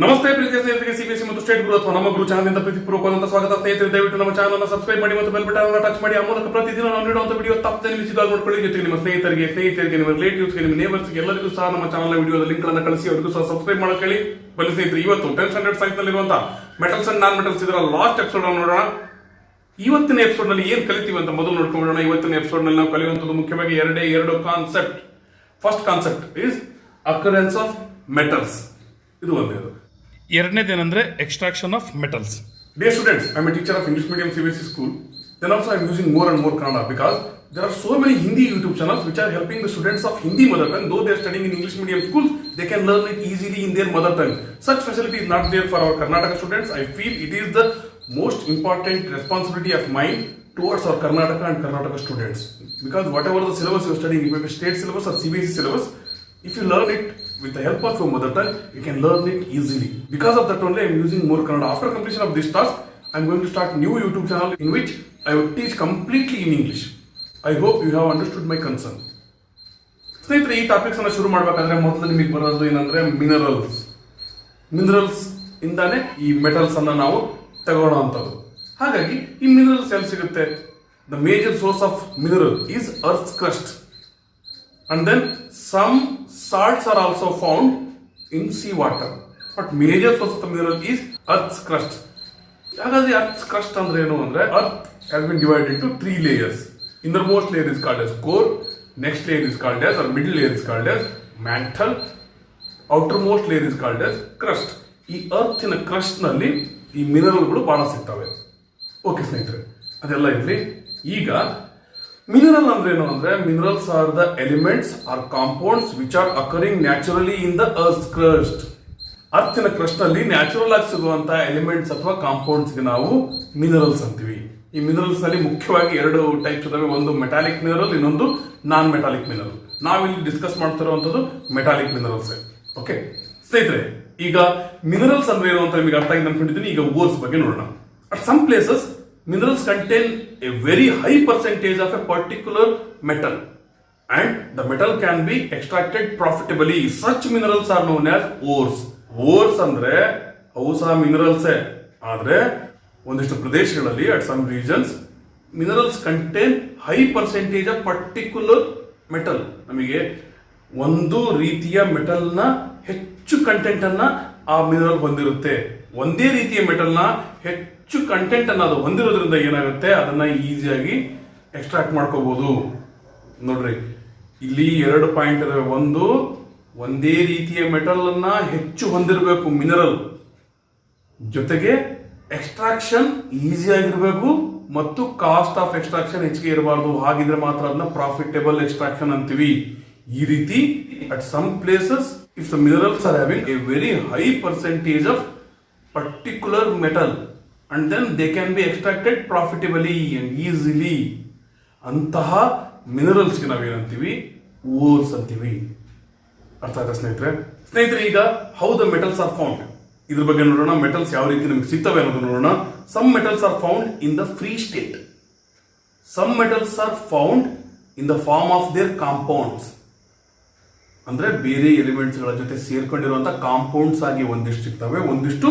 ನಮಸ್ತೆ ಪ್ರೀತಿಯ ಸ್ನೇಹಿತರಿಗೆ ಸಿಬಿಎಸ್ಸಿ ಮತ್ತು ಸ್ಟೇಟ್ ಗುರು ಅಥವಾ ನಮ್ಮ ಗುರು ಚಾನಲ್ನಿಂದ ಪ್ರೀತಿಪೂರ್ವಕವಾದಂತಹ ಸ್ವಾಗತ. ಸ್ನೇಹಿತರೆ, ದಯವಿಟ್ಟು ನಮ್ಮ ಚಾನಲ್ ಅನ್ನು ಸಬ್ಸ್ಕ್ರೈಬ್ ಮಾಡಿ ಮತ್ತು ಬೆಲ್ ಬಟನ್ ಅನ್ನು ಟಚ್ ಮಾಡಿ. ಆ ಮೂಲಕ ಪ್ರತಿದಿನ ನಾವು ನೀಡುವಂತಹ ವಿಡಿಯೋ ತಪ್ಪದೆ ನಿಮಿಷದಲ್ಲಿ ನೋಡ್ಕೊಳ್ಳಿ. ಜೊತೆಗೆ ನಿಮ್ಮ ಸ್ನೇಹಿತರಿಗೆ ನಿಮ್ಮ ರಿಲೇಟಿವ್ಸ್ಗೆ, ನಿಮ್ಮ ನೇಬರ್ಸ್ಗೆ ಎಲ್ಲರಿಗೂ ಸಹ ನಮ್ಮ ಚಾನಲ್ ವಿಡಿಯೋದ ಲಿಂಕ್ ಗಳನ್ನು ಕಳಿಸಿ ಅವರಿಗೂ ಸಹ ಸಬ್ಸ್ಕ್ರೈಬ್ ಮಾಡಕೊಳ್ಳಿ. ಬನ್ನಿ ಸ್ನೇಹಿತರೆ, ಇವತ್ತು 10th ಸ್ಟ್ಯಾಂಡರ್ಡ್ ಸೈನ್ಸ್ ನಲ್ಲಿರುವಂತಹ ಮೆಟಲ್ಸ್ ಅಂಡ್ ನಾನ್ ಮೆಟಲ್ಸ್ ಇದರ ಲಾಸ್ಟ್ ಎಪಿಸೋಡ್ ನೋಡೋಣ. ಇವತ್ತಿನ ಎಪಿಸೋಡ್ ನಲ್ಲಿ ಏನ್ ಕಲಿತೀವಿ ಅಂತ ಮೊದಲು ನೋಡ್ಕೊಂಡ್ಬಿಡೋಣ. ಇವತ್ತಿನ ಎಪಿಸೋಡ್ ನಲ್ಲಿ ನಾವು ಕಲಿಯುವಂತದ್ದು ಮುಖ್ಯವಾಗಿ ಎರಡು concept. First concept is occurrence of metals. ಇದು ಒಂದೇದು. ಎರಡನೇದೇನೆಂದ್ರೆ extraction of metals. Dear students, I am a teacher of English medium CBSE school. Then also I am using more and more Kannada because there are so many Hindi YouTube channels which are helping the students of Hindi mother tongue. Though they are studying in English medium schools, they can learn it easily in their mother tongue. Such facility is not there for our Karnataka students. I feel it is the most important responsibility of mine towards our Karnataka and Karnataka students. Because whatever the syllabus you are studying, if it is state syllabus or CBSE syllabus, if you learn it with the help of your mother tongue, you can learn it easily. Because of that only I am using more Kannada. After completion of this task, I am going to start new YouTube channel in which I will teach completely in English. I hope you have understood my concern. ಸ್ನೇಹಿತರೆ, ಈ topics ಅನ್ನು ಶುರು ಮಾಡಬೇಕಾದ್ರೆ ಮೊದಲು ನಿಮಗೆ ಬರೋದು ಏನಂದ್ರೆ minerals ಇಂದಾನೆ ಈ ಮೆಟಲ್ಸ್ ಅನ್ನ ನಾವು ತಗೊಳ್ಳೋವಂಥದ್ದು. ಹಾಗಾಗಿ ಈ ಮಿನರಲ್ಸ್ ಎಲ್ಲಿ ಸಿಗುತ್ತೆ? The major source of mineral is earth crust. And then some salts are also found in sea water. But major source of the mineral is Earth's crust. ಹಾಗಾದ್ರೆ Earth's crust ಅಂದ್ರೆ ಏನು ಅಂದ್ರೆ, Earth has been divided into 3 layers. Innermost layer is called as core, next layer is called as, or middle layer is called as mantle, outermost layer is called as crust. ಈ ಅರ್ಥಿನ crust ನಲ್ಲಿ ಈ ಮಿನರಲ್ಗಳು ಬಹಳ ಸಿಗ್ತವೆ. Okay ಸ್ನೇಹಿತರೆ, ಅದೆಲ್ಲ ಇರಲಿ. ಈಗ mineral ಅಂದ್ರೆ ಏನು ಅಂದ್ರೆ, minerals are the elements or compounds which are occurring naturally in the earth crust. ಅರ್ಥಿನ ಕ್ರಸ್ಟ್ ನಲ್ಲಿ ನ್ಯಾಚುರಲ್ ಆಗಿ ಸಿಗುವಂತಹ ಎಲಿಮೆಂಟ್ಸ್ ಅಥವಾ ಕಾಂಪೌಂಡ್ಸ್ ಗೆ ನಾವು ಮಿನರಲ್ಸ್ ಅಂತೀವಿ. ಈ ಮಿನರಲ್ಸ್ ನಲ್ಲಿ ಮುಖ್ಯವಾಗಿ 2 ಟೈಪ್ಸ್ ಇದಾವೆ. ಒಂದು ಮೆಟಾಲಿಕ್ ಮಿನರಲ್, ಇನ್ನೊಂದು ನಾನ್ ಮೆಟಾಲಿಕ್ ಮಿನರಲ್. ನಾವಿಲ್ಲಿ ಡಿಸ್ಕಸ್ ಮಾಡ್ತಿರುವಂತದ್ದು ಮೆಟಾಲಿಕ್ ಮಿನರಲ್ಸ್. ಓಕೆ ಸ್ನೇಹಿತರೆ, ಈಗ ಮಿನರಲ್ಸ್ ಅಂದ್ರೆ ಏನು ಅಂತ ನಿಮಗೆ ಅರ್ಥ ಆಗಿದೆ ಅನ್ಕೊಂಡಿದ್ದೀನಿ. ಈಗ ಓರ್ಸ್ ಬಗ್ಗೆ ನೋಡೋಣ. At some places minerals contain a very high percentage of a particular metal and the metal can be extracted profitably. Such minerals are known as ores. Ores ಅಂದ್ರೆ ಅವು ಸಹ ಮಿನರಲ್ಸ್. ಆದ್ರೆ ಒಂದಿಷ್ಟು ಪ್ರದೇಶಗಳಲ್ಲಿ at some regions minerals contain high percentage of particular metal. ನಮಗೆ ಒಂದು ರೀತಿಯ metal ನ ಹೆಚ್ಚು ಕಂಟೆಂಟ್ ಅನ್ನ ಆ ಮಿನರಲ್ ಹೊಂದಿರುತ್ತೆ. ಒಂದೇ ರೀತಿಯ ಮೆಟಲ್ ನ ಹೆಚ್ಚು ಕಂಟೆಂಟ್ ಅನ್ನ ಅದು ಹೊಂದಿರೋದ್ರಿಂದ ಏನಾಗುತ್ತೆ, ಅದನ್ನ ಈಸಿಯಾಗಿ ಎಕ್ಸ್ಟ್ರಾಕ್ಟ್ ಮಾಡ್ಕೋಬಹುದು. ನೋಡ್ರಿ, ಇಲ್ಲಿ 2 ಪಾಯಿಂಟ್ ಇದಾವೆ. ಒಂದು, ಒಂದೇ ರೀತಿಯ ಮೆಟಲ್ ಅನ್ನ ಹೆಚ್ಚು ಹೊಂದಿರಬೇಕು ಮಿನರಲ್, ಜೊತೆಗೆ ಎಕ್ಸ್ಟ್ರಾಕ್ಷನ್ ಈಸಿ ಆಗಿರ್ಬೇಕು ಮತ್ತು ಕಾಸ್ಟ್ ಆಫ್ ಎಕ್ಸ್ಟ್ರಾಕ್ಷನ್ ಹೆಚ್ಚಿಗೆ ಇರಬಾರ್ದು. ಹಾಗಿದ್ರೆ ಮಾತ್ರ ಅದನ್ನ ಪ್ರಾಫಿಟೇಬಲ್ ಎಕ್ಸ್ಟ್ರಾಕ್ಷನ್ ಅಂತೀವಿ. ಈ ರೀತಿ at some places if the minerals are having a very high percentage of particular metal and then they can be extracted profitably and easily. ಅಂತಹ ಮಿನರಲ್ಸ್ ಗೆ ನಾವೇನಂತೀವಿ? ಓರ್ಸ್ ಅಂತೀವಿ. ಅರ್ಥ ಆಯ್ತಾ ಸ್ನೇಹಿತರೆ? ಈಗ how the metals are found ಇದ್ರ ಬಗ್ಗೆ ನೋಡೋಣ. ಮೆಟಲ್ಸ್ ಯಾವ ರೀತಿ ನಮಗೆ ಸಿಗ್ತವೆ ಅನ್ನೋದು ನೋಡೋಣ. Some metals are found in the free state. Some metals are found in the form of their compounds. ಅಂದ್ರೆ ಬೇರೆ ಎಲಿಮೆಂಟ್ಸ್ ಗಳ ಜೊತೆ ಸೇರ್ಕೊಂಡಿರುವಂತಹ ಕಾಂಪೌಂಡ್ಸ್ ಆಗಿ ಒಂದಿಷ್ಟು ಸಿಗ್ತವೆ, ಒಂದಿಷ್ಟು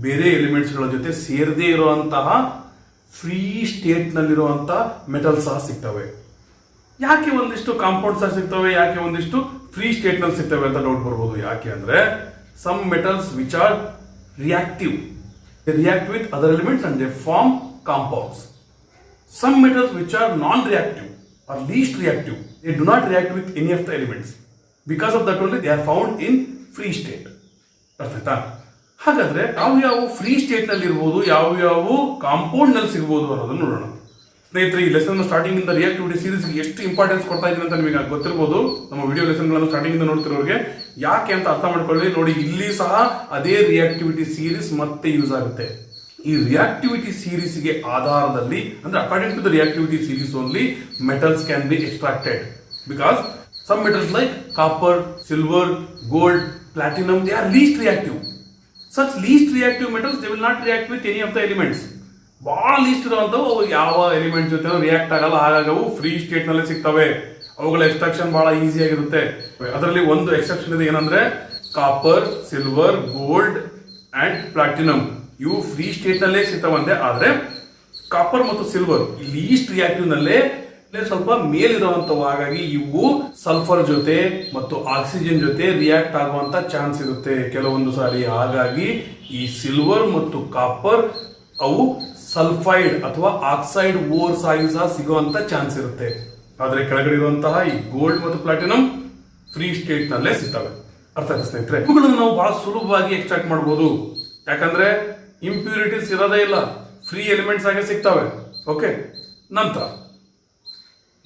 ಬೇರೆ ಎಲಿಮೆಂಟ್ಸ್ ಗಳ ಜೊತೆ ಸೇರದೇ ಇರುವಂತಹ ಫ್ರೀ ಸ್ಟೇಟ್ ನಲ್ಲಿರುವಂತಹ ಮೆಟಲ್ಸ್ ಸಹ ಸಿಗ್ತವೆ. ಯಾಕೆ ಒಂದಿಷ್ಟು ಕಾಂಪೌಂಡ್ಸ್ ಸಹ ಸಿಗ್ತವೆ, ಯಾಕೆ ಒಂದಿಷ್ಟು ಫ್ರೀ ಸ್ಟೇಟ್ ನಲ್ಲಿ ಸಿಗ್ತವೆ ಅಂತ ಡೌಟ್ ಬರ್ಬೋದು. ಯಾಕೆ ಅಂದ್ರೆ, some metals which are reactive, they react with other elements and they form compounds. Some metals which are non reactive or least reactive, they do not react with any of the elements. Because of that only they are found in free state. ಅರ್ಥಾಯ್ತಾ? ಹಾಗಾದ್ರೆ ಯಾವ free state ನಲ್ಲಿ ಇರಬಹುದು, ಯಾವ compound ನಲ್ಲಿ ಸಿಗಬಹುದು ಅನ್ನೋದನ್ನ ನೋಡೋಣ. ಸ್ನೇಹಿತರೆ, ಈ ಲೆಸನ್ ಸ್ಟಾರ್ಟಿಂಗ್ ಇಂದ ರಿಯಾಕ್ಟಿವಿಟಿ ಸೀರೀಸ್ ಎಷ್ಟು ಇಂಪಾರ್ಟೆನ್ಸ್ ಕೊಡ್ತಾ ಇದ್ದೀನಿ ಅಂತ ನಿಮಗೆ ಗೊತ್ತಿರಬಹುದು. ನಮ್ಮ ವಿಡಿಯೋ ಲೆಸನ್ ಗಳನ್ನು ಸ್ಟಾರ್ಟಿಂಗ್ ಇಂದ ನೋಡ್ತಿರೋರಿಗೆ ಯಾಕೆ ಅಂತ ಅರ್ಥ ಮಾಡ್ಕೊಳ್ಳಿ. ನೋಡಿ, ಇಲ್ಲಿ ಸಹ ಅದೇ ರಿಯಾಕ್ಟಿವಿಟಿ ಸೀರೀಸ್ ಮತ್ತೆ ಯೂಸ್ ಆಗುತ್ತೆ. ಈ ರಿಯಾಕ್ಟಿವಿಟಿ ಸೀರೀಸ್ ಗೆ ಆಧಾರದಲ್ಲಿ, ಅಂದ್ರೆ according to the reactivity series only metals can be extracted. Because some metals like copper, silver, gold, platinum, they are least reactive. Such least reactive metals, they will not react with any of the elements. ಬಹಳ list ಇರುವಂತವು ಯಾವ element ಜೊತೆ react ಆಗಲ್ಲ. ಹಾಗಾಗಿ ಅವು free state ನಲ್ಲಿ ಸಿಗ್ತವೆ. ಅವುಗಳ extraction ಬಹಳ ಈಸಿ ಆಗಿರುತ್ತೆ. ಅದರಲ್ಲಿ ಒಂದು ಎಕ್ಸೆಪ್ಷನ್ ಇದೆ, ಏನಂದ್ರೆ copper, silver, gold, and platinum ಇವು ಫ್ರೀ ಸ್ಟೇಟ್ ನಲ್ಲೇ ಸಿಗ್ತಾವಂತೆ. ಆದ್ರೆ ಕಾಪರ್ ಮತ್ತು ಸಿಲ್ವರ್ ಲೀಸ್ಟ್ ರಿಯಾಕ್ಟಿವ್ ನಲ್ಲೇ ಸ್ವಲ್ಪ ಮೇಲಿರುವಂತವು. ಹಾಗಾಗಿ ಇವು ಸಲ್ಫರ್ ಜೊತೆ ಮತ್ತು ಆಕ್ಸಿಜನ್ ಜೊತೆ ರಿಯಾಕ್ಟ್ ಆಗುವಂತ ಚಾನ್ಸ್ ಇರುತ್ತೆ ಕೆಲವೊಂದು ಸಾರಿ. ಹಾಗಾಗಿ ಈ ಸಿಲ್ವರ್ ಮತ್ತು ಕಾಪರ್ ಅವು ಸಲ್ಫೈಡ್ ಅಥವಾ ಆಕ್ಸೈಡ್ ಓರ್ಸ್ ಆಗಿ ಸಹ ಸಿಗುವಂತ ಚಾನ್ಸ್ ಇರುತ್ತೆ. ಆದ್ರೆ ಕೆಳಗಡೆ ಇರುವಂತಹ ಈ ಗೋಲ್ಡ್ ಮತ್ತು ಪ್ಲಾಟಿನಮ್ ಫ್ರೀ ಸ್ಟೇಟ್ ನಲ್ಲೇ ಸಿಗ್ತವೆ. ಅರ್ಥ ಆಯ್ತಾ ಸ್ನೇಹಿತರೆ? ಇವುಗಳನ್ನು ನಾವು ಬಹಳ ಸುಲಭವಾಗಿ ಎಕ್ಸ್ಟ್ರಾಕ್ಟ್ ಮಾಡಬಹುದು. ಯಾಕಂದ್ರೆ ಇಂಪ್ಯೂರಿಟೀಸ್ ಇರೋದೇ ಇಲ್ಲ, ಫ್ರೀ ಎಲಿಮೆಂಟ್ಸ್ ಆಗಿ ಸಿಗ್ತವೆ. ಓಕೆ, ನಂತರ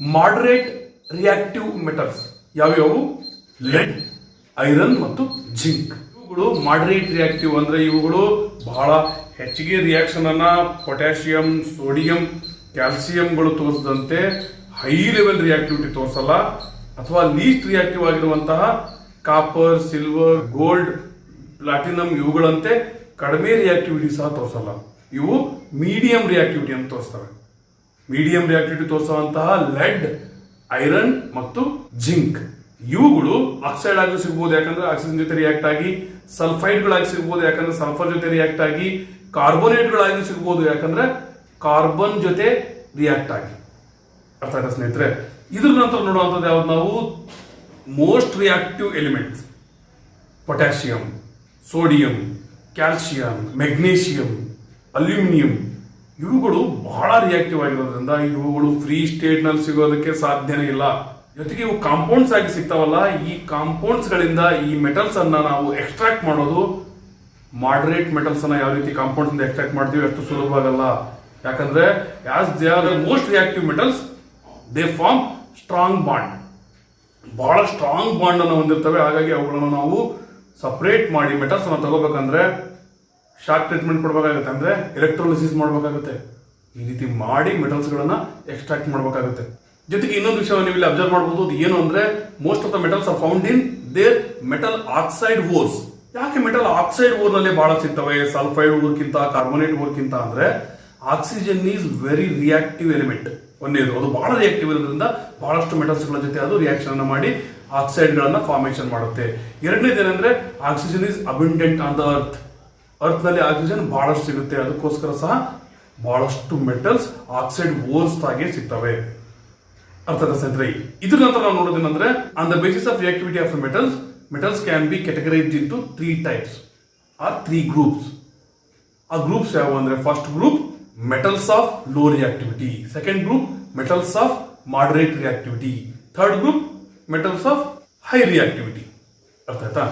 ಮಾಡರೇಟ್ ರಿಯಾಕ್ಟಿವ್ ಮೆಟಲ್ಸ್ ಯಾವ್ಯಾವು? ಲೆಡ್, ಐರನ್ ಮತ್ತು ಜಿಂಕ್. ಇವುಗಳು ಮಾಡರೇಟ್ ರಿಯಾಕ್ಟಿವ್ ಅಂದ್ರೆ ಇವುಗಳು ಬಹಳ ಹೆಚ್ಚಿಗೆ ರಿಯಾಕ್ಷನ್ ಅನ್ನ ಪೊಟ್ಯಾಷಿಯಂ, ಸೋಡಿಯಂ, ಕ್ಯಾಲ್ಸಿಯಂಗಳು ತೋರಿಸಿದಂತೆ ಹೈ ಲೆವೆಲ್ ರಿಯಾಕ್ಟಿವಿಟಿ ತೋರಿಸಲ್ಲ. ಅಥವಾ ಲೀಸ್ಟ್ ರಿಯಾಕ್ಟಿವ್ ಆಗಿರುವಂತಹ ಕಾಪರ್, ಸಿಲ್ವರ್, ಗೋಲ್ಡ್, ಪ್ಲಾಟಿನಂ ಇವುಗಳಂತೆ ಕಡಿಮೆ ರಿಯಾಕ್ಟಿವಿಟಿ ಸಹ ತೋರಿಸಲ್ಲ. ಇವು ಮೀಡಿಯಂ ರಿಯಾಕ್ಟಿವಿಟಿ ಅಂತ ತೋರಿಸ್ತವೆ. ಮೀಡಿಯಂ ರಿಯಾಕ್ಟಿವಿಟಿ ತೋರಿಸುವಂತಹ ಲೆಡ್, ಐರನ್ ಮತ್ತು ಜಿಂಕ್ ಇವುಗಳು ಆಕ್ಸೈಡ್ ಆಗಿ ಸಿಗಬಹುದು, ಯಾಕಂದ್ರೆ ಆಕ್ಸಿಜನ್ ಜೊತೆ ರಿಯಾಕ್ಟ್ ಆಗಿ. ಸಲ್ಫೈಡ್ಗಳಾಗಿ ಸಿಗಬಹುದು, ಯಾಕಂದ್ರೆ ಸಲ್ಫರ್ ಜೊತೆ ರಿಯಾಕ್ಟ್ ಆಗಿ. ಕಾರ್ಬೋನೇಟ್ಗಳಾಗಿ ಸಿಗಬಹುದು, ಯಾಕಂದ್ರೆ ಕಾರ್ಬನ್ ಜೊತೆ ರಿಯಾಕ್ಟ್ ಆಗಿ. ಅರ್ಥ ಆಯ್ತಾ ಸ್ನೇಹಿತರೆ? ಇದ್ರ ನಂತರ ನೋಡುವಂಥದ್ದು ಯಾವ್ದು ನಾವು? Most reactive elements potassium, sodium, calcium, magnesium, aluminium ಇವುಗಳು ಬಹಳ ರಿಯಾಕ್ಟಿವ್ ಆಗಿರೋದ್ರಿಂದ ಇವುಗಳು ಫ್ರೀ ಸ್ಟೇಟ್ ನಲ್ಲಿ ಸಿಗೋದಕ್ಕೆ ಸಾಧ್ಯನೇ ಇಲ್ಲ. ಜೊತೆಗೆ ಇವು ಕಾಂಪೌಂಡ್ಸ್ ಆಗಿ ಸಿಗ್ತಾವಲ್ಲ, ಈ ಕಾಂಪೌಂಡ್ಸ್ ಗಳಿಂದ ಈ ಮೆಟಲ್ಸ್ ಅನ್ನ ನಾವು ಎಕ್ಸ್ಟ್ರಾಕ್ಟ್ ಮಾಡೋದು ಮಾಡರೇಟ್ ಮೆಟಲ್ಸ್ ಅನ್ನ ಯಾವ ರೀತಿ ಕಾಂಪೌಂಡ್ಸ್ ಇಂದ ಎಕ್ಸ್ಟ್ರಾಕ್ಟ್ ಮಾಡ್ತೀವಿ ಅಷ್ಟು ಸುಲಭವಾಗಲ್ಲ. ಯಾಕಂದ್ರೆ as they are the most reactive metals they form strong bond, ಬಹಳ ಸ್ಟ್ರಾಂಗ್ ಬಾಂಡ್ ಅನ್ನು ಹೊಂದಿರ್ತವೆ. ಹಾಗಾಗಿ ಅವುಗಳನ್ನು ನಾವು ಸಪರೇಟ್ ಮಾಡಿ ಮೆಟಲ್ಸ್ ಅನ್ನು ತಗೋಬೇಕಂದ್ರೆ ಶಾಕ್ ಟ್ರೀಟ್ಮೆಂಟ್ ಕೊಡಬೇಕಾಗುತ್ತೆ, ಅಂದ್ರೆ ಎಲೆಕ್ಟ್ರೋಲಿಸಿಸ್ ಮಾಡಬೇಕಾಗುತ್ತೆ. ಈ ರೀತಿ ಮಾಡಿ ಮೆಟಲ್ಸ್ ಗಳನ್ನ ಎಕ್ಸ್ಟ್ರಾಕ್ಟ್ ಮಾಡಬೇಕಾಗುತ್ತೆ. ಜೊತೆಗೆ ಇನ್ನೊಂದು ವಿಷಯವನ್ನು ನೀವು ಇಲ್ಲಿ ಅಬ್ಸರ್ವ್ ಮಾಡಬಹುದು, ಅದು ಏನು ಅಂದ್ರೆ most of the metals are found in their metal oxide ores. ಯಾಕೆ ಮೆಟಲ್ ಆಕ್ಸೈಡ್ ಓರ್ ನಲ್ಲಿ ಬಹಳ ಸಿಗ್ತವೆ ಸಲ್ಫೈಡ್ ಓರ್ಕಿಂತ, ಕಾರ್ಬೋನೇಟ್ ಓರ್ಕಿಂತ ಅಂದ್ರೆ oxygen is very reactive element. ಒಂದೇದು ಅದು ಬಹಳ ರಿಯಾಕ್ಟಿವ್ ಇರೋದ್ರಿಂದ ಬಹಳಷ್ಟು ಮೆಟಲ್ಸ್ ಗಳ ಜೊತೆ ಅದು ರಿಯಾಕ್ಷನ್ ಅನ್ನು ಮಾಡಿ ಆಕ್ಸೈಡ್ ಗಳನ್ನ ಫಾರ್ಮೇಶನ್ ಮಾಡುತ್ತೆ. ಎರಡನೇದೇನೆಂದ್ರೆ oxygen is abundant on the earth. Earth ನಲ್ಲಿ ಆಕ್ಸಿಜನ್ ಬಹಳಷ್ಟು ಸಿಗುತ್ತೆ, ಅದಕ್ಕೋಸ್ಕರ ಸಹ ಬಹಳಷ್ಟು ಮೆಟಲ್ಸ್ ಆಕ್ಸೈಡ್ ಓರ್ಸ್ ಆಗಿ ಸಿಗ್ತವೆ. ಅರ್ಥದ ಸ್ನೇಹಿತರೆ, ಇದ್ರ ನಂತರ ನಾವು ನೋಡೋದೇನಂದ್ರೆ on the basis of reactivity of metals, metals can be categorised into 3 types or 3 groups. ಆ ಗ್ರೂಪ್ಸ್ ಯಾವ ಅಂದ್ರೆ first group metals of low reactivity, second group metals of moderate reactivity, third group metals of high reactivity. ಅರ್ಥ ಆಯ್ತಾ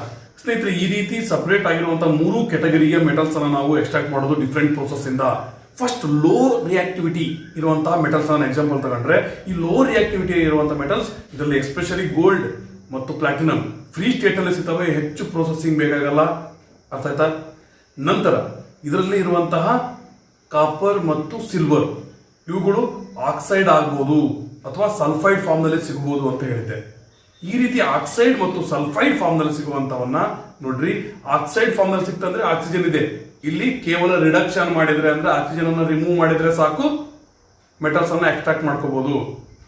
ಸ್ನೇಹಿತರೆ? ಈ ರೀತಿ separate ಆಗಿರುವಂತಹ 3 ಕ್ಯಾಟಗರಿಯ metals ಅನ್ನ ನಾವು ಎಕ್ಸ್ಟ್ರಾಕ್ಟ್ ಮಾಡೋದು ಡಿಫರೆಂಟ್ ಪ್ರೋಸೆಸ್ ಇಂದ. ಫಸ್ಟ್ ಲೋ ರಿಯಾಕ್ಟಿವಿಟಿ ಇರುವಂತಹ ಮೆಟಲ್ಸ್ ಅನ್ನ ಎಕ್ಸಾಂಪಲ್ ತಗೊಂಡ್ರೆ, ಈ ಲೋ ರಿಯಾಕ್ಟಿವಿಟಿ ಇರುವಂತಹ ಮೆಟಲ್ಸ್ ಇದರಲ್ಲಿ ಎಸ್ಪೆಷಲಿ ಗೋಲ್ಡ್ ಮತ್ತು ಪ್ಲಾಟಿನಮ್ ಫ್ರೀ ಸ್ಟೇಟ್ ನಲ್ಲಿ ಸಿಗ್ತವೆ, ಹೆಚ್ಚು ಪ್ರೊಸೆಸಿಂಗ್ ಬೇಕಾಗಲ್ಲ. ಅರ್ಥ ಆಯ್ತಾ? ನಂತರ ಇದರಲ್ಲಿ ಇರುವಂತಹ ಕಾಪರ್ ಮತ್ತು ಸಿಲ್ವರ್ ಇವುಗಳು ಆಕ್ಸೈಡ್ ಆಗಬಹುದು ಅಥವಾ ಸಲ್ಫೈಡ್ ಫಾರ್ಮ್ ನಲ್ಲಿ ಸಿಗಬಹುದು ಅಂತ ಹೇಳಿದ್ದೆ. ಈ ರೀತಿ ಆಕ್ಸೈಡ್ ಮತ್ತು ಸಲ್ಫೈಡ್ ಫಾರ್ಮ್ ನಲ್ಲಿ ಸಿಗುವಂತವನ್ನ ನೋಡ್ರಿ, ಆಕ್ಸೈಡ್ ಫಾರ್ಮ್ ನಲ್ಲಿ ಸಿಕ್ತಂದ್ರೆ ಆಕ್ಸಿಜನ್ ಇದೆ, ಇಲ್ಲಿ ಕೇವಲ ರಿಡಕ್ಷನ್ ಮಾಡಿದ್ರೆ ಅಂದ್ರೆ ಆಕ್ಸಿಜನ್ ಅನ್ನು ರಿಮೂವ್ ಮಾಡಿದ್ರೆ ಸಾಕು ಮೆಟಲ್ಸ್ ಅನ್ನ ಎಕ್ಸ್ಟ್ರಾಕ್ಟ್ ಮಾಡ್ಕೋಬಹುದು.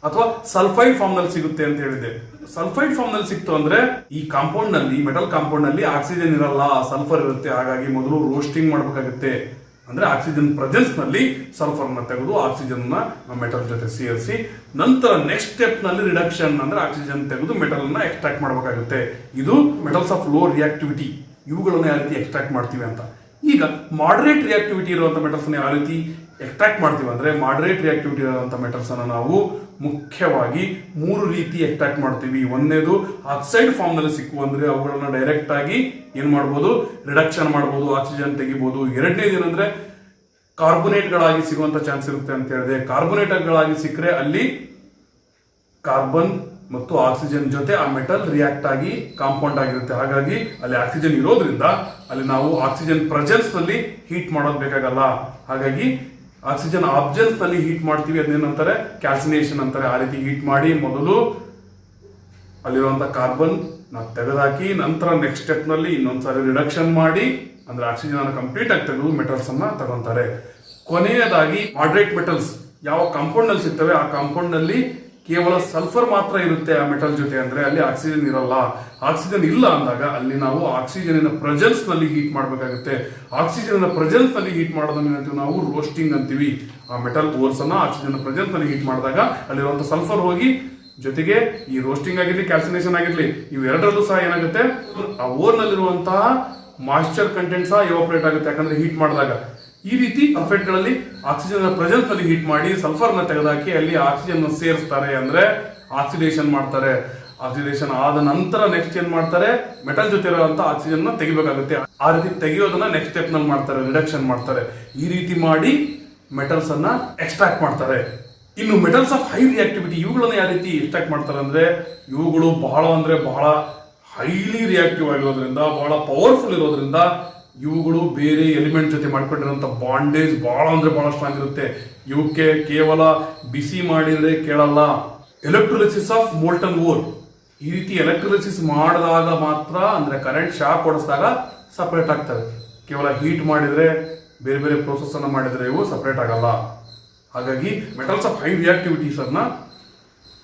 ಅಥವಾ ಸಲ್ಫೈಡ್ ಫಾರ್ಮ್ ನಲ್ಲಿ ಸಿಗುತ್ತೆ ಅಂತ ಹೇಳಿದೆ. ಸಲ್ಫೈಡ್ ಫಾರ್ಮ್ ನಲ್ಲಿ ಸಿಕ್ತು ಅಂದ್ರೆ ಈ ಕಾಂಪೌಂಡ್ ನಲ್ಲಿ, ಮೆಟಲ್ ಕಾಂಪೌಂಡ್ ನಲ್ಲಿ ಆಕ್ಸಿಜನ್ ಇರಲ್ಲ, ಸಲ್ಫರ್ ಇರುತ್ತೆ. ಹಾಗಾಗಿ ಮೊದಲು ರೋಸ್ಟಿಂಗ್ ಮಾಡಬೇಕಾಗುತ್ತೆ, ಅಂದ್ರೆ ಆಕ್ಸಿಜನ್ ಪ್ರೆಸೆನ್ಸ್ ನಲ್ಲಿ ಸಲ್ಫರ್ ನ ತೆಗೆದು ಆಕ್ಸಿಜನ್ ನ ಮೆಟಲ್ ಜೊತೆ ಸೇರಿಸಿ ನಂತರ ನೆಕ್ಸ್ಟ್ ಸ್ಟೆಪ್ ನಲ್ಲಿ ರಿಡಕ್ಷನ್ ಅಂದ್ರೆ ಆಕ್ಸಿಜನ್ ತೆಗೆದು ಮೆಟಲ್ ನ ಎಕ್ಸ್ಟ್ರಾಕ್ಟ್ ಮಾಡಬೇಕಾಗುತ್ತೆ. ಇದು ಮೆಟಲ್ಸ್ ಆಫ್ ಲೋ ರಿಯಾಕ್ಟಿವಿಟಿ, ಇವುಗಳನ್ನು ಯಾವ ರೀತಿ ಎಕ್ಸ್ಟ್ರಾಕ್ಟ್ ಮಾಡ್ತೀವಿ ಅಂತ. ಈಗ ಮಾಡರೇಟ್ ರಿಯಾಕ್ಟಿವಿಟಿ ಇರುವಂತಹ ಮೆಟಲ್ಸ್ ಯಾವ ರೀತಿ ಎಕ್ಸ್ಟ್ರಾಕ್ಟ್ ಮಾಡ್ತೀವಿ ಅಂದ್ರೆ, ಮಾಡರೇಟ್ ರಿಯಾಕ್ಟಿವಿಟಿ ಇರುವಂತಹ ಮೆಟಲ್ಸ್ ಅನ್ನು ನಾವು ಮುಖ್ಯವಾಗಿ 3 ರೀತಿ ಎಕ್ಸ್ಟ್ರಾಕ್ಟ್ ಮಾಡ್ತೀವಿ. ಒಂದನೇದು ಆಕ್ಸೈಡ್ ಫಾರ್ಮ್ ನಲ್ಲಿ ಸಿಕ್ಕುವ ಅಂದ್ರೆ ಅವುಗಳನ್ನ ಡೈರೆಕ್ಟ್ ಆಗಿ ಏನ್ ಮಾಡಬಹುದು, ರಿಡಕ್ಷನ್ ಮಾಡಬಹುದು, ಆಕ್ಸಿಜನ್ ತೆಗಿಬಹುದು. ಎರಡನೇದು ಏನಂದ್ರೆ ಕಾರ್ಬೋನೇಟ್ ಗಳಾಗಿ ಸಿಗುವಂತ ಚಾನ್ಸ್ ಇರುತ್ತೆ ಅಂತ ಹೇಳಿದೆ. ಕಾರ್ಬೋನೇಟ್ ಗಳಾಗಿ ಸಿಕ್ಕರೆ ಅಲ್ಲಿ ಕಾರ್ಬನ್ ಮತ್ತು ಆಕ್ಸಿಜನ್ ಜೊತೆ ಆ ಮೆಟಲ್ ರಿಯಾಕ್ಟ್ ಆಗಿ ಕಾಂಪೌಂಡ್ ಆಗಿರುತ್ತೆ. ಹಾಗಾಗಿ ಅಲ್ಲಿ ಆಕ್ಸಿಜನ್ ಇರೋದ್ರಿಂದ ಅಲ್ಲಿ ನಾವು ಆಕ್ಸಿಜನ್ ಪ್ರೆಸೆನ್ಸ್ ನಲ್ಲಿ ಹೀಟ್ ಮಾಡೋದು ಬೇಕಾಗಲ್ಲ. ಹಾಗಾಗಿ ಆಕ್ಸಿಜನ್ ಆಬ್ಸೆನ್ಸ್ ನಲ್ಲಿ ಹೀಟ್ ಮಾಡ್ತೀವಿ, ಅದನ್ನೇನಂತಾರೆ ಕ್ಯಾಲ್ಸಿನೇಷನ್ ಅಂತಾರೆ. ಆ ರೀತಿ ಹೀಟ್ ಮಾಡಿ ಮೊದಲು ಅಲ್ಲಿರುವಂತಹ ಕಾರ್ಬನ್ ತೆಗೆದಾಕಿ ನಂತರ ನೆಕ್ಸ್ಟ್ ಸ್ಟೆಪ್ ನಲ್ಲಿ ಇನ್ನೊಂದ್ಸಾರಿ ರಿಡಕ್ಷನ್ ಮಾಡಿ ಅಂದ್ರೆ ಆಕ್ಸಿಜನ್ ಅನ್ನು ಕಂಪ್ಲೀಟ್ ಆಗಿ ತೆಗೆದು ಮೆಟಲ್ಸ್ ಅನ್ನ ತಗೊಂತಾರೆ. ಕೊನೆಯದಾಗಿ ಮಾಡರೇಟ್ ಮೆಟಲ್ಸ್ ಯಾವ ಕಾಂಪೌಂಡ್ ನಲ್ಲಿ ಸಿಗ್ತವೆ ಆ ಕಾಂಪೌಂಡ್ ನಲ್ಲಿ ಕೇವಲ ಸಲ್ಫರ್ ಮಾತ್ರ ಇರುತ್ತೆ ಆ ಮೆಟಲ್ ಜೊತೆ, ಅಂದ್ರೆ ಅಲ್ಲಿ ಆಕ್ಸಿಜನ್ ಇರಲ್ಲ. ಆಕ್ಸಿಜನ್ ಇಲ್ಲ ಅಂದಾಗ ಅಲ್ಲಿ ನಾವು ಆಕ್ಸಿಜನ್ ಪ್ರೆಸೆನ್ಸ್ ನಲ್ಲಿ ಹೀಟ್ ಮಾಡಬೇಕಾಗುತ್ತೆ. ಆಕ್ಸಿಜನ್ ಪ್ರೆಸೆನ್ಸ್ ನಲ್ಲಿ ಹೀಟ್ ಮಾಡೋದನ್ನ ನಾವು ರೋಸ್ಟಿಂಗ್ ಅಂತೀವಿ. ಆ ಮೆಟಲ್ ಓರ್ಸ್ ಅನ್ನ ಆಕ್ಸಿಜನ್ ಪ್ರೆಸೆನ್ಸ್ ನಲ್ಲಿ ಹೀಟ್ ಮಾಡಿದಾಗ ಅಲ್ಲಿರುವಂತಹ ಸಲ್ಫರ್ ಹೋಗಿ ಜೊತೆಗೆ ಈ ರೋಸ್ಟಿಂಗ್ ಆಗಿರ್ಲಿ ಕ್ಯಾಲ್ಸಿನೇಷನ್ ಆಗಿರ್ಲಿ ಇವೆರಡರಲ್ಲೂ ಸಹ ಏನಾಗುತ್ತೆ, ಆ ಓರ್ ನಲ್ಲಿರುವಂತಹ ಮಾಯಿಶ್ಚರ್ ಕಂಟೆಂಟ್ ಸಹ ಎವಾಪರೇಟ್ ಆಗುತ್ತೆ, ಯಾಕಂದ್ರೆ ಹೀಟ್ ಮಾಡಿದಾಗ. ಈ ರೀತಿ ಸಲ್ಫೇಟ್ ಗಳಲ್ಲಿ ಆಕ್ಸಿಜನ್ ಪ್ರೆಸೆನ್ಸ್ ನಲ್ಲಿ ಹೀಟ್ ಮಾಡಿ ಸಲ್ಫರ್ ನ ತೆಗೆದಾಕಿ ಅಲ್ಲಿ ಆಕ್ಸಿಜನ್ ಸೇರಿಸ್ತಾರೆ, ಅಂದ್ರೆ ಆಕ್ಸಿಡೇಷನ್ ಮಾಡ್ತಾರೆ. ಆಕ್ಸಿಡೇಷನ್ ಆದ ನಂತರ ನೆಕ್ಸ್ಟ್ ಏನ್ ಮಾಡ್ತಾರೆ, ಮೆಟಲ್ ಜೊತೆ ಇರುವಂತ ಆಕ್ಸಿಜನ್ ನ ತೆಗಿಬೇಕಾಗುತ್ತೆ. ಆ ರೀತಿ ತೆಗೆಯೋದನ್ನ ನೆಕ್ಸ್ಟ್ ಸ್ಟೆಪ್ ನಲ್ಲಿ ಮಾಡ್ತಾರೆ, ರಿಡಕ್ಷನ್ ಮಾಡ್ತಾರೆ. ಈ ರೀತಿ ಮಾಡಿ ಮೆಟಲ್ಸ್ ಅನ್ನ ಎಕ್ಸ್ಟ್ರಾಕ್ಟ್ ಮಾಡ್ತಾರೆ. ಇನ್ನು ಮೆಟಲ್ಸ್ ಆಫ್ ಹೈ ರಿಯಾಕ್ಟಿವಿಟಿ ಇವುಗಳನ್ನ ಯಾವ ರೀತಿ ಎಕ್ಸ್ಟ್ರಾಕ್ಟ್ ಮಾಡ್ತಾರೆ ಅಂದ್ರೆ, ಇವುಗಳು ಬಹಳ ಹೈಲಿ ರಿಯಾಕ್ಟಿವ್ ಆಗಿರೋದ್ರಿಂದ, ಬಹಳ ಪವರ್ಫುಲ್ ಇರೋದ್ರಿಂದ ಇವುಗಳು ಬೇರೆ ಎಲಿಮೆಂಟ್ ಜೊತೆ ಮಾಡ್ಕೊಂಡಿರುವಂತ ಬಾಂಡೇಜ್ ಬಹಳ ಸ್ಟ್ರಾಂಗ್ ಇರುತ್ತೆ. ಇವಕ್ಕೆ ಕೇವಲ ಬಿಸಿ ಮಾಡಿದ್ರೆ ಕೇಳಲ್ಲ. ಎಲೆಕ್ಟ್ರೋಲಿಸಿಸ್ ಆಫ್ ಮೋಲ್ಟನ್ ಓರ್, ಈ ರೀತಿ ಎಲೆಕ್ಟ್ರೋಲಿಸಿಸ್ ಮಾಡಿದಾಗ ಮಾತ್ರ, ಅಂದ್ರೆ ಕರೆಂಟ್ ಶಾಕ್ ಹೊಡಿಸಿದಾಗ ಸಪರೇಟ್ ಆಗ್ತವೆ. ಕೇವಲ ಹೀಟ್ ಮಾಡಿದ್ರೆ, ಬೇರೆ ಬೇರೆ ಪ್ರೋಸೆಸ್ ಅನ್ನ ಮಾಡಿದ್ರೆ ಇವು ಸಪರೇಟ್ ಆಗಲ್ಲ. ಹಾಗಾಗಿ ಮೆಟಲ್ಸ್ ಆಫ್ ಹೈ ರಿಯಾಕ್ಟಿವಿಟೀಸ್ ಅನ್ನ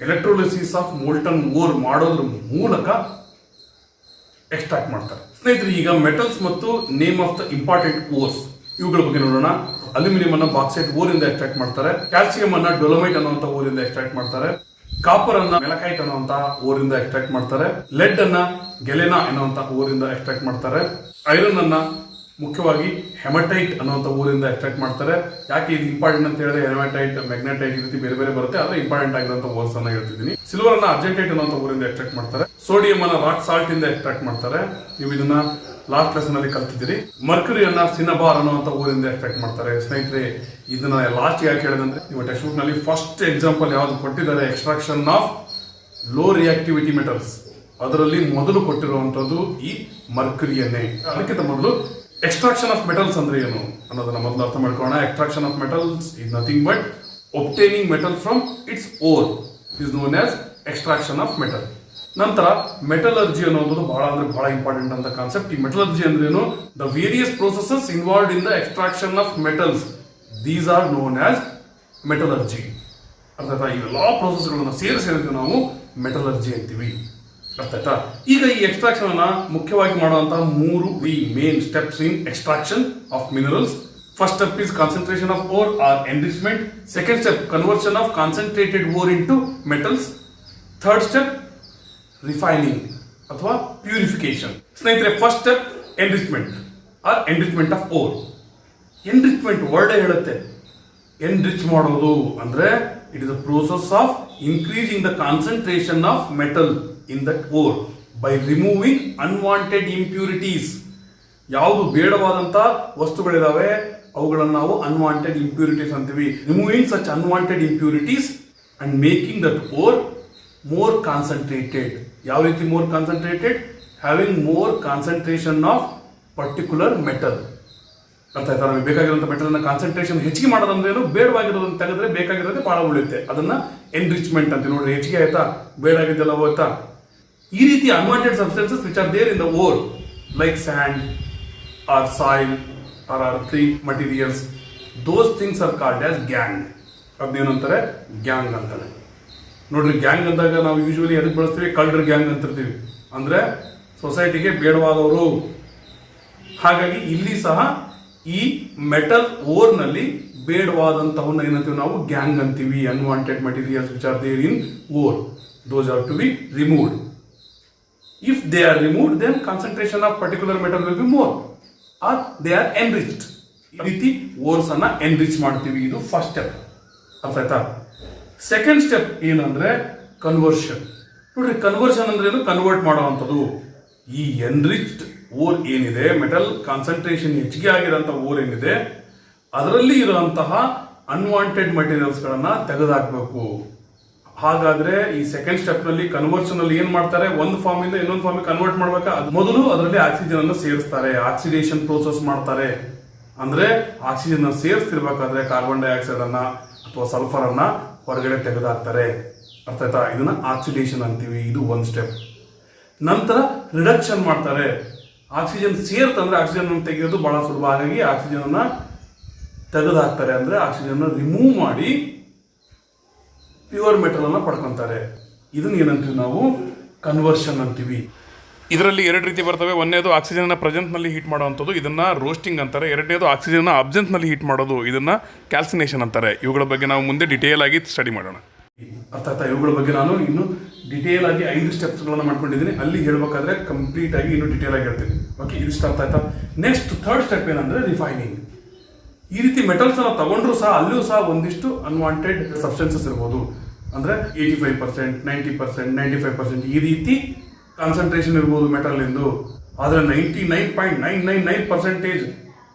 ಎಲೆಕ್ಟ್ರೋಲಿಸಿಸ್ ಆಫ್ ಮೋಲ್ಟನ್ ಓರ್ ಮಾಡೋದ್ರ ಮೂಲಕ ಎಕ್ಸ್ಟ್ರಾಕ್ಟ್ ಮಾಡ್ತಾರೆ. ಸ್ನೇಹಿತರೆ, ಈಗ ಮೆಟಲ್ಸ್ ಮತ್ತು ನೇಮ್ ಆಫ್ ದ ಇಂಪಾರ್ಟೆಂಟ್ ಓರ್ಸ್ ಇವುಗಳ ಬಗ್ಗೆ ನೋಡೋಣ. ಅಲ್ಯೂಮಿನಿಯಂ ಅನ್ನ ಬಾಕ್ಸೈಟ್ ಓರ್ ಇಂದ ಎಕ್ಸ್ಟ್ರಾಕ್ಟ್ ಮಾಡ್ತಾರೆ. ಕ್ಯಾಲ್ಸಿಯಂ ಅನ್ನ ಡೊಲೊಮೈಟ್ ಅನ್ನುವಂತ ಓರಿಂದ ಎಕ್ಸ್ಟ್ರಾಕ್ಟ್ ಮಾಡ್ತಾರೆ. ಕಾಪರ್ ಅನ್ನ ಮೆಲಕೈಟ್ ಅನ್ನುವಂತ ಓರಿಂದ ಎಕ್ಸ್ಟ್ರಾಕ್ಟ್ ಮಾಡ್ತಾರೆ. ಲೆಡ್ ಅನ್ನ ಗೆಲೆನಾ ಎನ್ನುವಂತ ಓರಿಂದ ಎಕ್ಸ್ಟ್ರಾಕ್ಟ್ ಮಾಡ್ತಾರೆ. ಐರನ್ ಅನ್ನ ಮುಖ್ಯವಾಗಿ ಹೆಮಟೈಟ್ ಅನ್ನುವಂತ ಊರಿಂದ ಎಕ್ಸ್ಟ್ರಾಕ್ಟ್ ಮಾಡ್ತಾರೆ. ಯಾಕೆ ಇದು ಇಂಪಾರ್ಟೆಂಟ್ ಅಂತ ಹೇಳಿದ್ರೆ, ಹೆಮಟೈಟ್, ಮ್ಯಾಗ್ನೆಟೈಟ್ ಈ ರೀತಿ ಬೇರೆ ಬೇರೆ ಬರುತ್ತೆ, ಆದ್ರೆ ಇಂಪಾರ್ಟೆಂಟ್ ಆಗಿರುವಂತ ಓರ್ಸ್ ಅನ್ನ ಹೇಳ್ತಿದ್ದೀನಿ. ಸಿಲ್ವರ್ ಅನ್ನ ಅರ್ಜೆಂಟೈಟ್ ಅನ್ನುವಂತ ಊರಿಂದ ಎಕ್ಸ್ಟ್ರಾಕ್ಟ್ ಮಾಡ್ತಾರೆ. ಸೋಡಿಯಂ ಅನ್ನ ರಾಕ್ ಸಾಲ್ಟ್ ಇಂದ ಎಕ್ಸ್ಟ್ರಾಕ್ಟ್ ಮಾಡ್ತಾರೆ. ನೀವು ಇದನ್ನ ಲಾಸ್ಟ್ ಲೆಸನ್ ಅಲ್ಲಿ ಕಲ್ತಿದ್ದೀರಿ. ಮರ್ಕ್ಯುರಿ ಅನ್ನ ಸಿನಬಾರ್ ಅನ್ನುವಂತ ಊರಿಂದ ಎಕ್ಸ್ಟ್ರಾಕ್ಟ್ ಮಾಡ್ತಾರೆ. ಸ್ನೇಹಿತರೆ, ಇದನ್ನ ಲಾಸ್ಟ್ ಯಾಕೆ ಹೇಳಿದಂದ್ರೆ, ನೀವು ಟೆಕ್ಸ್ಟ್ ಬುಕ್ ನಲ್ಲಿ ಫಸ್ಟ್ ಎಕ್ಸಾಂಪಲ್ ಯಾವ್ದು ಕೊಟ್ಟಿದ್ದಾರೆ, extraction of low reactivity metals, ಅದರಲ್ಲಿ ಮೊದಲು ಕೊಟ್ಟಿರುವಂತದ್ದು ಈ ಮರ್ಕ್ಯುರಿಯನ್ನೇ. ಅದಕ್ಕಿಂತ ಮೊದಲು ಎಕ್ಸ್ಟ್ರಾಕ್ಷನ್ ಆಫ್ ಮೆಟಲ್ಸ್ ಅಂದ್ರೆ ಏನು ಅನ್ನೋದನ್ನ ಮೊದಲು ಅರ್ಥ ಮಾಡ್ಕೊಳ್ಳೋಣ. Extraction of metals is nothing but obtaining metal from its or is known as extraction of metal. ನಂತರ ಮೆಟಲರ್ಜಿ ಅನ್ನೋದು ಬಹಳ ಇಂಪಾರ್ಟೆಂಟ್ ಅಂತ ಕಾನ್ಸೆಪ್ಟ್. ಈ ಮೆಟಲರ್ಜಿ ಅಂದ್ರೆ ಏನು, the various processes involved in the extraction of metals, these are known as metallurgy. ಅರ್ಥಾತ್ ಈ ಎಲ್ಲಾ ಪ್ರೊಸೆಸ್ಗಳನ್ನ ಸೇರಿಸಿ ನಾವು ಮೆಟಲರ್ಜಿ ಅಂತೀವಿ. ಅರ್ಥ. ಈಗ ಈ ಎಕ್ಸ್ಟ್ರಾಕ್ಷನ್ ಅನ್ನ ಮುಖ್ಯವಾಗಿ ಮಾಡುವಂತಹ 3 main steps in extraction of minerals. First step is concentration of ore or enrichment. Second step conversion of concentrated ore into metals. Third step refining ಅಥವಾ ಪ್ಯೂರಿಫಿಕೇಶನ್. ಸ್ನೇಹಿತರೆ, first step enrichment or enrichment of ore. Enrichment word ಹೇಳುತ್ತೆ, enrich ಮಾಡೋದು ಅಂದ್ರೆ it is the process of increasing the concentration of metal in that ore by removing unwanted impurities. ಯಾವುದು ಬೇಡವಾದಂತ ವಸ್ತುಗಳಿದಾವೆ ಅವುಗಳನ್ನು ನಾವು unwanted impurities ಅಂತೀವಿ. Removing such unwanted impurities and making that ore more concentrated. ಯಾವ ರೀತಿ more concentrated? Having more concentration of particular metal. ಅರ್ಥ ಆಯ್ತಾ? ನಮಗೆ ಬೇಕಾಗಿರುವಂತ ಮೆಟಲ್ ನ ಕಾನ್ಸಂಟ್ರೇಷನ್ ಹೆಚ್ಚಿಗೆ ಮಾಡೋದಂದ್ರೆ, ಬೇಡವಾಗಿರೋದನ್ನ ತೆಗೆದ್ರೆ ಬೇಕಾಗಿರೋದೇ ಬಹಳ ಉಳಿಯುತ್ತೆ, ಅದನ್ನ ಎನ್ರಿಚ್ಮೆಂಟ್ ಅಂತ. ನೋಡ್ರಿ, ಹೆಚ್ಚಿಗೆ ಆಯ್ತಾ, ಬೇಡಾಗಿದ್ದೆಲ್ಲ ಹೋಯ್ತಾ. ಈ ರೀತಿ unwanted substances which are there in the ore like sand or soil or earthy materials, those things are called as gangue. ಅದೇನಂತಾರೆ? ಗ್ಯಾಂಗ್ ಅಂತಾರೆ. ನೋಡ್ರಿ, ಗ್ಯಾಂಗ್ ಅಂದಾಗ ನಾವು ಯೂಶುವಲಿ ಎದಕ್ಕೆ ಬಳಸ್ತೀವಿ? ಕಳ್ಳರ ಗ್ಯಾಂಗ್ ಅಂತಿರ್ತೀವಿ, ಅಂದ್ರೆ ಸೊಸೈಟಿಗೆ ಬೇಡವಾದವರು. ಹಾಗಾಗಿ ಇಲ್ಲಿ ಸಹ ಈ ಮೆಟಲ್ ಓರ್ ನಲ್ಲಿ ಬೇಡವಾದಂತವನ್ನ ಏನಂತೀವಿ ನಾವು? ಗ್ಯಾಂಗ್ ಅಂತೀವಿ. Unwanted materials which are there in ore, those are to be removed. If they are removed, then concentration of particular metal will be more, or they are enriched. ಈ ರೀತಿ ಓರ್ಸ್ ಅನ್ನ enrich ಮಾಡ್ತೀವಿ. ಇದು first step. ಅರ್ಥ ಆಯ್ತಾ? Second step ಏನಂದ್ರೆ conversion. ನೋಡ್ರಿ, conversion ಅಂದ್ರೆ ಏನು? ಕನ್ವರ್ಟ್ ಮಾಡುವಂಥದ್ದು. ಈ ಎನ್ರಿಚ್ಡ್ ಓರ್ ಏನಿದೆ, ಮೆಟಲ್ ಕಾನ್ಸಂಟ್ರೇಷನ್ ಹೆಚ್ಚಿಗೆ ಆಗಿರೋಂಥ ಓರ್ ಏನಿದೆ, ಅದರಲ್ಲಿ ಇರುವಂತಹ ಅನ್ವಾಂಟೆಡ್ ಮಟೀರಿಯಲ್ಸ್ ಗಳನ್ನ ತೆಗೆದುಹಾಕಬೇಕು. ಹಾಗಾದ್ರೆ ಈ ಸೆಕೆಂಡ್ ಸ್ಟೆಪ್ ನಲ್ಲಿ ಕನ್ವರ್ಷನ್ ಅಲ್ಲಿ ಏನ್ ಮಾಡ್ತಾರೆ? ಒಂದು ಫಾರ್ಮ್ ಇಂದ ಇನ್ನೊಂದು ಫಾರ್ಮ್ ಕನ್ವರ್ಟ್ ಮಾಡ್ಬೇಕಾ? ಅದು ಮೊದಲು ಅದರಲ್ಲಿ ಆಕ್ಸಿಜನ್ ಅನ್ನು ಸೇರಿಸ್ತಾರೆ, ಆಕ್ಸಿಡೇಷನ್ ಪ್ರೋಸೆಸ್ ಮಾಡ್ತಾರೆ. ಅಂದ್ರೆ ಆಕ್ಸಿಜನ್ ಅನ್ನು ಸೇರಿಸ್ತಿರ್ಬೇಕಾದ್ರೆ ಕಾರ್ಬನ್ ಡೈಆಕ್ಸೈಡ್ ಅನ್ನ ಅಥವಾ ಸಲ್ಫರ್ ಅನ್ನ ಹೊರಗಡೆ ತೆಗೆದುಹಾಕ್ತಾರೆ. ಅರ್ಥ ಆಯ್ತಾ? ಇದನ್ನ ಆಕ್ಸಿಡೇಷನ್ ಅಂತೀವಿ. ಇದು ಒಂದು ಸ್ಟೆಪ್. ನಂತರ ರಿಡಕ್ಷನ್ ಮಾಡ್ತಾರೆ. ಆಕ್ಸಿಜನ್ ಸೇರ್ತಂದ್ರೆ ಆಕ್ಸಿಜನ್ ಅನ್ನು ತೆಗೆಯೋದು ಬಹಳ ಸುಲಭ. ಹಾಗಾಗಿ ಆಕ್ಸಿಜನ್ ಅನ್ನ ತೆಗೆದುಹಾಕ್ತಾರೆ, ಅಂದ್ರೆ ಆಕ್ಸಿಜನ್ ರಿಮೂವ್ ಮಾಡಿ ಪ್ಯೂರ್ ಮೆಟಲ್ ಅನ್ನ ಪಡ್ಕೊಂತಾರೆ. ಇದನ್ನ ಏನಂತೀವಿ ನಾವು ಕನ್ವರ್ಷನ್ ಅಂತೀವಿ. ಇದರಲ್ಲಿ ಎರಡು ರೀತಿ ಬರ್ತವೆ. ಒಂದನೇದು ಆಕ್ಸಿಜನ್ನ ಪ್ರೆಸೆನ್ಸ್ನಲ್ಲಿ ಹೀಟ್ ಮಾಡುವಂಥದ್ದು, ಇದನ್ನು ರೋಸ್ಟಿಂಗ್ ಅಂತಾರೆ. ಎರಡನೇದು ಆಕ್ಸಿಜನ್ನ ಅಬ್ಸೆನ್ಸ್ನಲ್ಲಿ ಹೀಟ್ ಮಾಡೋದು, ಇದನ್ನು ಕ್ಯಾಲ್ಸಿನೇಷನ್ ಅಂತಾರೆ. ಇವುಗಳ ಬಗ್ಗೆ ನಾವು ಮುಂದೆ ಡಿಟೇಲ್ ಆಗಿ ಸ್ಟಡಿ ಮಾಡೋಣ. ಅರ್ಥ ಆಯ್ತಾ? ಇವುಗಳ ಬಗ್ಗೆ ನಾನು ಇನ್ನು ಡಿಟೇಲ್ ಆಗಿ 5 ಸ್ಟೆಪ್ಸ್ಗಳನ್ನು ಮಾಡ್ಕೊಂಡಿದ್ದೀನಿ. ಅಲ್ಲಿ ಹೇಳಬೇಕಾದ್ರೆ ಕಂಪ್ಲೀಟ್ ಆಗಿ ಇನ್ನು ಡಿಟೇಲ್ ಆಗಿ ಹೇಳ್ತೀನಿ. ಓಕೆ, ಇದಿಷ್ಟು ಅರ್ಥ ಆಯ್ತಾ? ನೆಕ್ಸ್ಟ್ ಥರ್ಡ್ ಸ್ಟೆಪ್ ಏನಂದ್ರೆ ರಿಫೈನಿಂಗ್. ಈ ರೀತಿ ಮೆಟಲ್ಸ್ ಅನ್ನ ತಗೊಂಡ್ರು ಸಹ ಅಲ್ಲಿಯೂ ಸಹ ಒಂದಿಷ್ಟು ಅನ್ವಾಂಟೆಡ್ ಸಬ್ಸ್ಟೆನ್ಸಸ್ ಇರ್ಬೋದು. ಅಂದ್ರೆ 85%, 90%, 95% ಈ ರೀತಿ ಕಾನ್ಸಂಟ್ರೇಷನ್ ಇರ್ಬೋದು ಮೆಟಲ್ ಎಂದು. ಆದರೆ 99.999%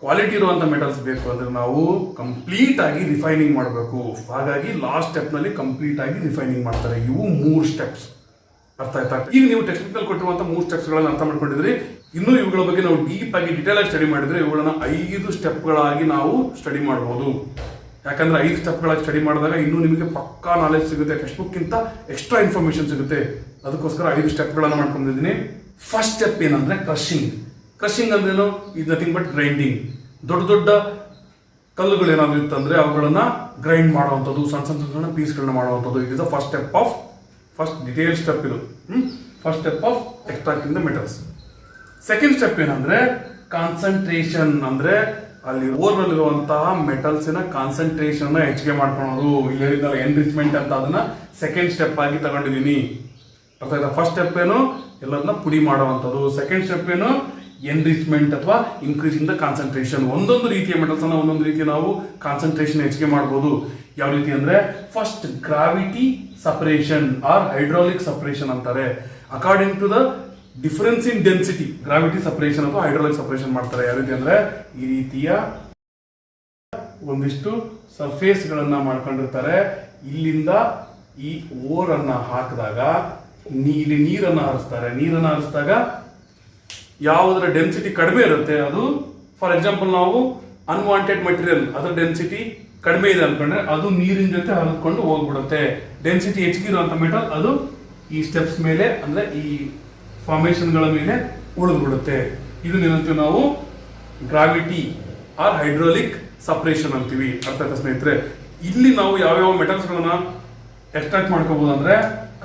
ಕ್ವಾಲಿಟಿ ಇರುವಂತ ಮೆಟಲ್ಸ್ ಬೇಕು ಅಂದ್ರೆ ನಾವು ಕಂಪ್ಲೀಟ್ ಆಗಿ ರಿಫೈನಿಂಗ್ ಮಾಡಬೇಕು. ಹಾಗಾಗಿ ಲಾಸ್ಟ್ ಸ್ಟೆಪ್ ನಲ್ಲಿ ಕಂಪ್ಲೀಟ್ ಆಗಿ ರಿಫೈನಿಂಗ್ ಮಾಡ್ತಾರೆ. ಇವು 3 ಸ್ಟೆಪ್ಸ್. ಅರ್ಥ ಆಯ್ತಾ? ಈಗ ನೀವು ಟೆಕ್ಸ್ಟ್ ಬುಕ್ ಕೊಟ್ಟಿರುವಂತ 3 ಸ್ಟೆಪ್ಸ್ ಗಳನ್ನ ಅರ್ಥ ಮಾಡ್ಕೊಂಡಿದ್ರಿ. ಇನ್ನು ಇವುಗಳ ಬಗ್ಗೆ ನಾವು ಡೀಪ್ ಆಗಿ ಡಿಟೇಲ್ ಆಗಿ ಸ್ಟಡಿ ಮಾಡಿದ್ರೆ ಇವುಗಳನ್ನ 5 ಸ್ಟೆಪ್ಗಳಾಗಿ ನಾವು ಸ್ಟಡಿ ಮಾಡಬಹುದು. ಯಾಕಂದ್ರೆ 5 ಸ್ಟೆಪ್ಗಳಾಗಿ ಸ್ಟಡಿ ಮಾಡಿದಾಗ ಇನ್ನೂ ನಿಮಗೆ ಪಕ್ಕಾ ನಾಲೆಜ್ ಸಿಗುತ್ತೆ. ಟೆಕ್ಸ್ಟ್ ಬುಕ್ ಗಿಂತ ಎಕ್ಸ್ಟ್ರಾ ಇನ್ಫಾರ್ಮೇಶನ್ ಸಿಗುತ್ತೆ. ಅದಕ್ಕೋಸ್ಕರ 5 ಸ್ಟೆಪ್ಗಳನ್ನ ಮಾಡ್ಕೊಂಡಿದ್ದೀನಿ. ಫಸ್ಟ್ ಸ್ಟೆಪ್ ಏನಂದ್ರೆ ಕ್ರಶಿಂಗ್. ಕ್ರಶಿಂಗ್ ಅಂದ್ರೇನು? Is nothing but grinding. ದೊಡ್ಡ ದೊಡ್ಡ ಕಲ್ಲುಗಳು ಏನಾದ್ರು ಇತ್ತಂದ್ರೆ ಅವುಗಳನ್ನ ಗ್ರೈಂಡ್ ಮಾಡುವಂಥದ್ದು, ಸಣ್ಣ ಸಣ್ಣ ಪೀಸ್ಗಳನ್ನ ಮಾಡುವಂಥದ್ದು. It is the first step of first detail step. ಇದು first step of extracting the metals. Second step ಏನಂದ್ರೆ ಕಾನ್ಸಂಟ್ರೇಷನ್. ಅಂದ್ರೆ ಅಲ್ಲಿ ಓರ್ನಲ್ಲಿರುವಂತಹ ಮೆಟಲ್ಸಿನ ಕಾನ್ಸಂಟ್ರೇಷನ್ ಹೆಚ್ಚಿಗೆ ಮಾಡ್ಕೊಳ್ಳೋದು. ಇಲ್ಲಿ ಹೇಳಿದ್ದಾರೆ ಎನ್ರಿಚ್ಮೆಂಟ್ ಅಂತ, ಅದನ್ನ ಸೆಕೆಂಡ್ ಸ್ಟೆಪ್ ಆಗಿ ತಗೊಂಡಿದ್ದೀನಿ. ಅರ್ಥ ಫಸ್ಟ್ ಸ್ಟೆಪ್ ಏನು? ಎಲ್ಲದನ್ನ ಪುಡಿ ಮಾಡುವಂಥದ್ದು. ಸೆಕೆಂಡ್ ಸ್ಟೆಪ್ ಏನು? ಎನ್ರಿಚ್ಮೆಂಟ್ ಅಥವಾ ಇನ್ಕ್ರೀಸಿಂಗ್ ದ ಕಾನ್ಸಂಟ್ರೇಷನ್. ಒಂದೊಂದು ರೀತಿಯ ಮೆಟಲ್ಸ್ ಅನ್ನ ಒಂದೊಂದು ರೀತಿ ನಾವು ಕಾನ್ಸಂಟ್ರೇಷನ್ ಹೆಚ್ಚಿಗೆ ಮಾಡಬಹುದು. ಯಾವ ರೀತಿ ಅಂದ್ರೆ first gravity separation or hydraulic separation ಅಂತಾರೆ. According to the difference in density gravity separation ಅಥವಾ ಹೈಡ್ರಾಲಿಕ್ ಸಪರೇಷನ್ ಮಾಡ್ತಾರೆ. ಯಾವ ರೀತಿ ಅಂದ್ರೆ ಈ ರೀತಿಯ ಒಂದಿಷ್ಟು ಸರ್ಫೇಸ್ ಗಳನ್ನ ಮಾಡ್ಕೊಂಡಿರ್ತಾರೆ. ಇಲ್ಲಿಂದ ಈ ಓರ್ ಅನ್ನ ಹಾಕಿದಾಗ ಇಲ್ಲಿ ನೀರನ್ನ ಹರಿಸ್ತಾರೆ. ನೀರನ್ನ ಹರಿಸಿದಾಗ ಯಾವುದರ ಡೆನ್ಸಿಟಿ ಕಡಿಮೆ ಇರುತ್ತೆ ಅದು, ಫಾರ್ ಎಕ್ಸಾಂಪಲ್ ನಾವು ಅನ್ವಾಂಟೆಡ್ ಮಟೀರಿಯಲ್ ಅದರ ಡೆನ್ಸಿಟಿ ಕಡಿಮೆ ಇದೆ ಅನ್ಕೊಂಡ್ರೆ ಅದು ನೀರಿನ ಜೊತೆ ಹರಿದುಕೊಂಡು ಹೋಗ್ಬಿಡುತ್ತೆ. ಡೆನ್ಸಿಟಿ ಹೆಚ್ಚಿಗಿರುವಂತ ಮೆಟಲ್ ಅದು ಈ ಸ್ಟೆಪ್ಸ್ ಮೇಲೆ ಅಂದ್ರೆ ಈ ಫಾರ್ಮೇಶನ್ಗಳ ಮೇಲೆ ಉಳಿದ್ಬಿಡುತ್ತೆ. ಇದನ್ನೇನಂತೀವಿ ನಾವು ಗ್ರಾವಿಟಿ ಆರ್ ಹೈಡ್ರಾಲಿಕ್ ಸಪರೇಷನ್ ಅಂತೀವಿ. ಅರ್ಥ ಆಯ್ತಾ ಸ್ನೇಹಿತರೆ? ಇಲ್ಲಿ ನಾವು ಯಾವ್ಯಾವ ಮೆಟಲ್ಸ್ ಗಳನ್ನ ಎಕ್ಸ್ಟ್ರಾಕ್ಟ್ ಮಾಡ್ಕೋಬಹುದು ಅಂದ್ರೆ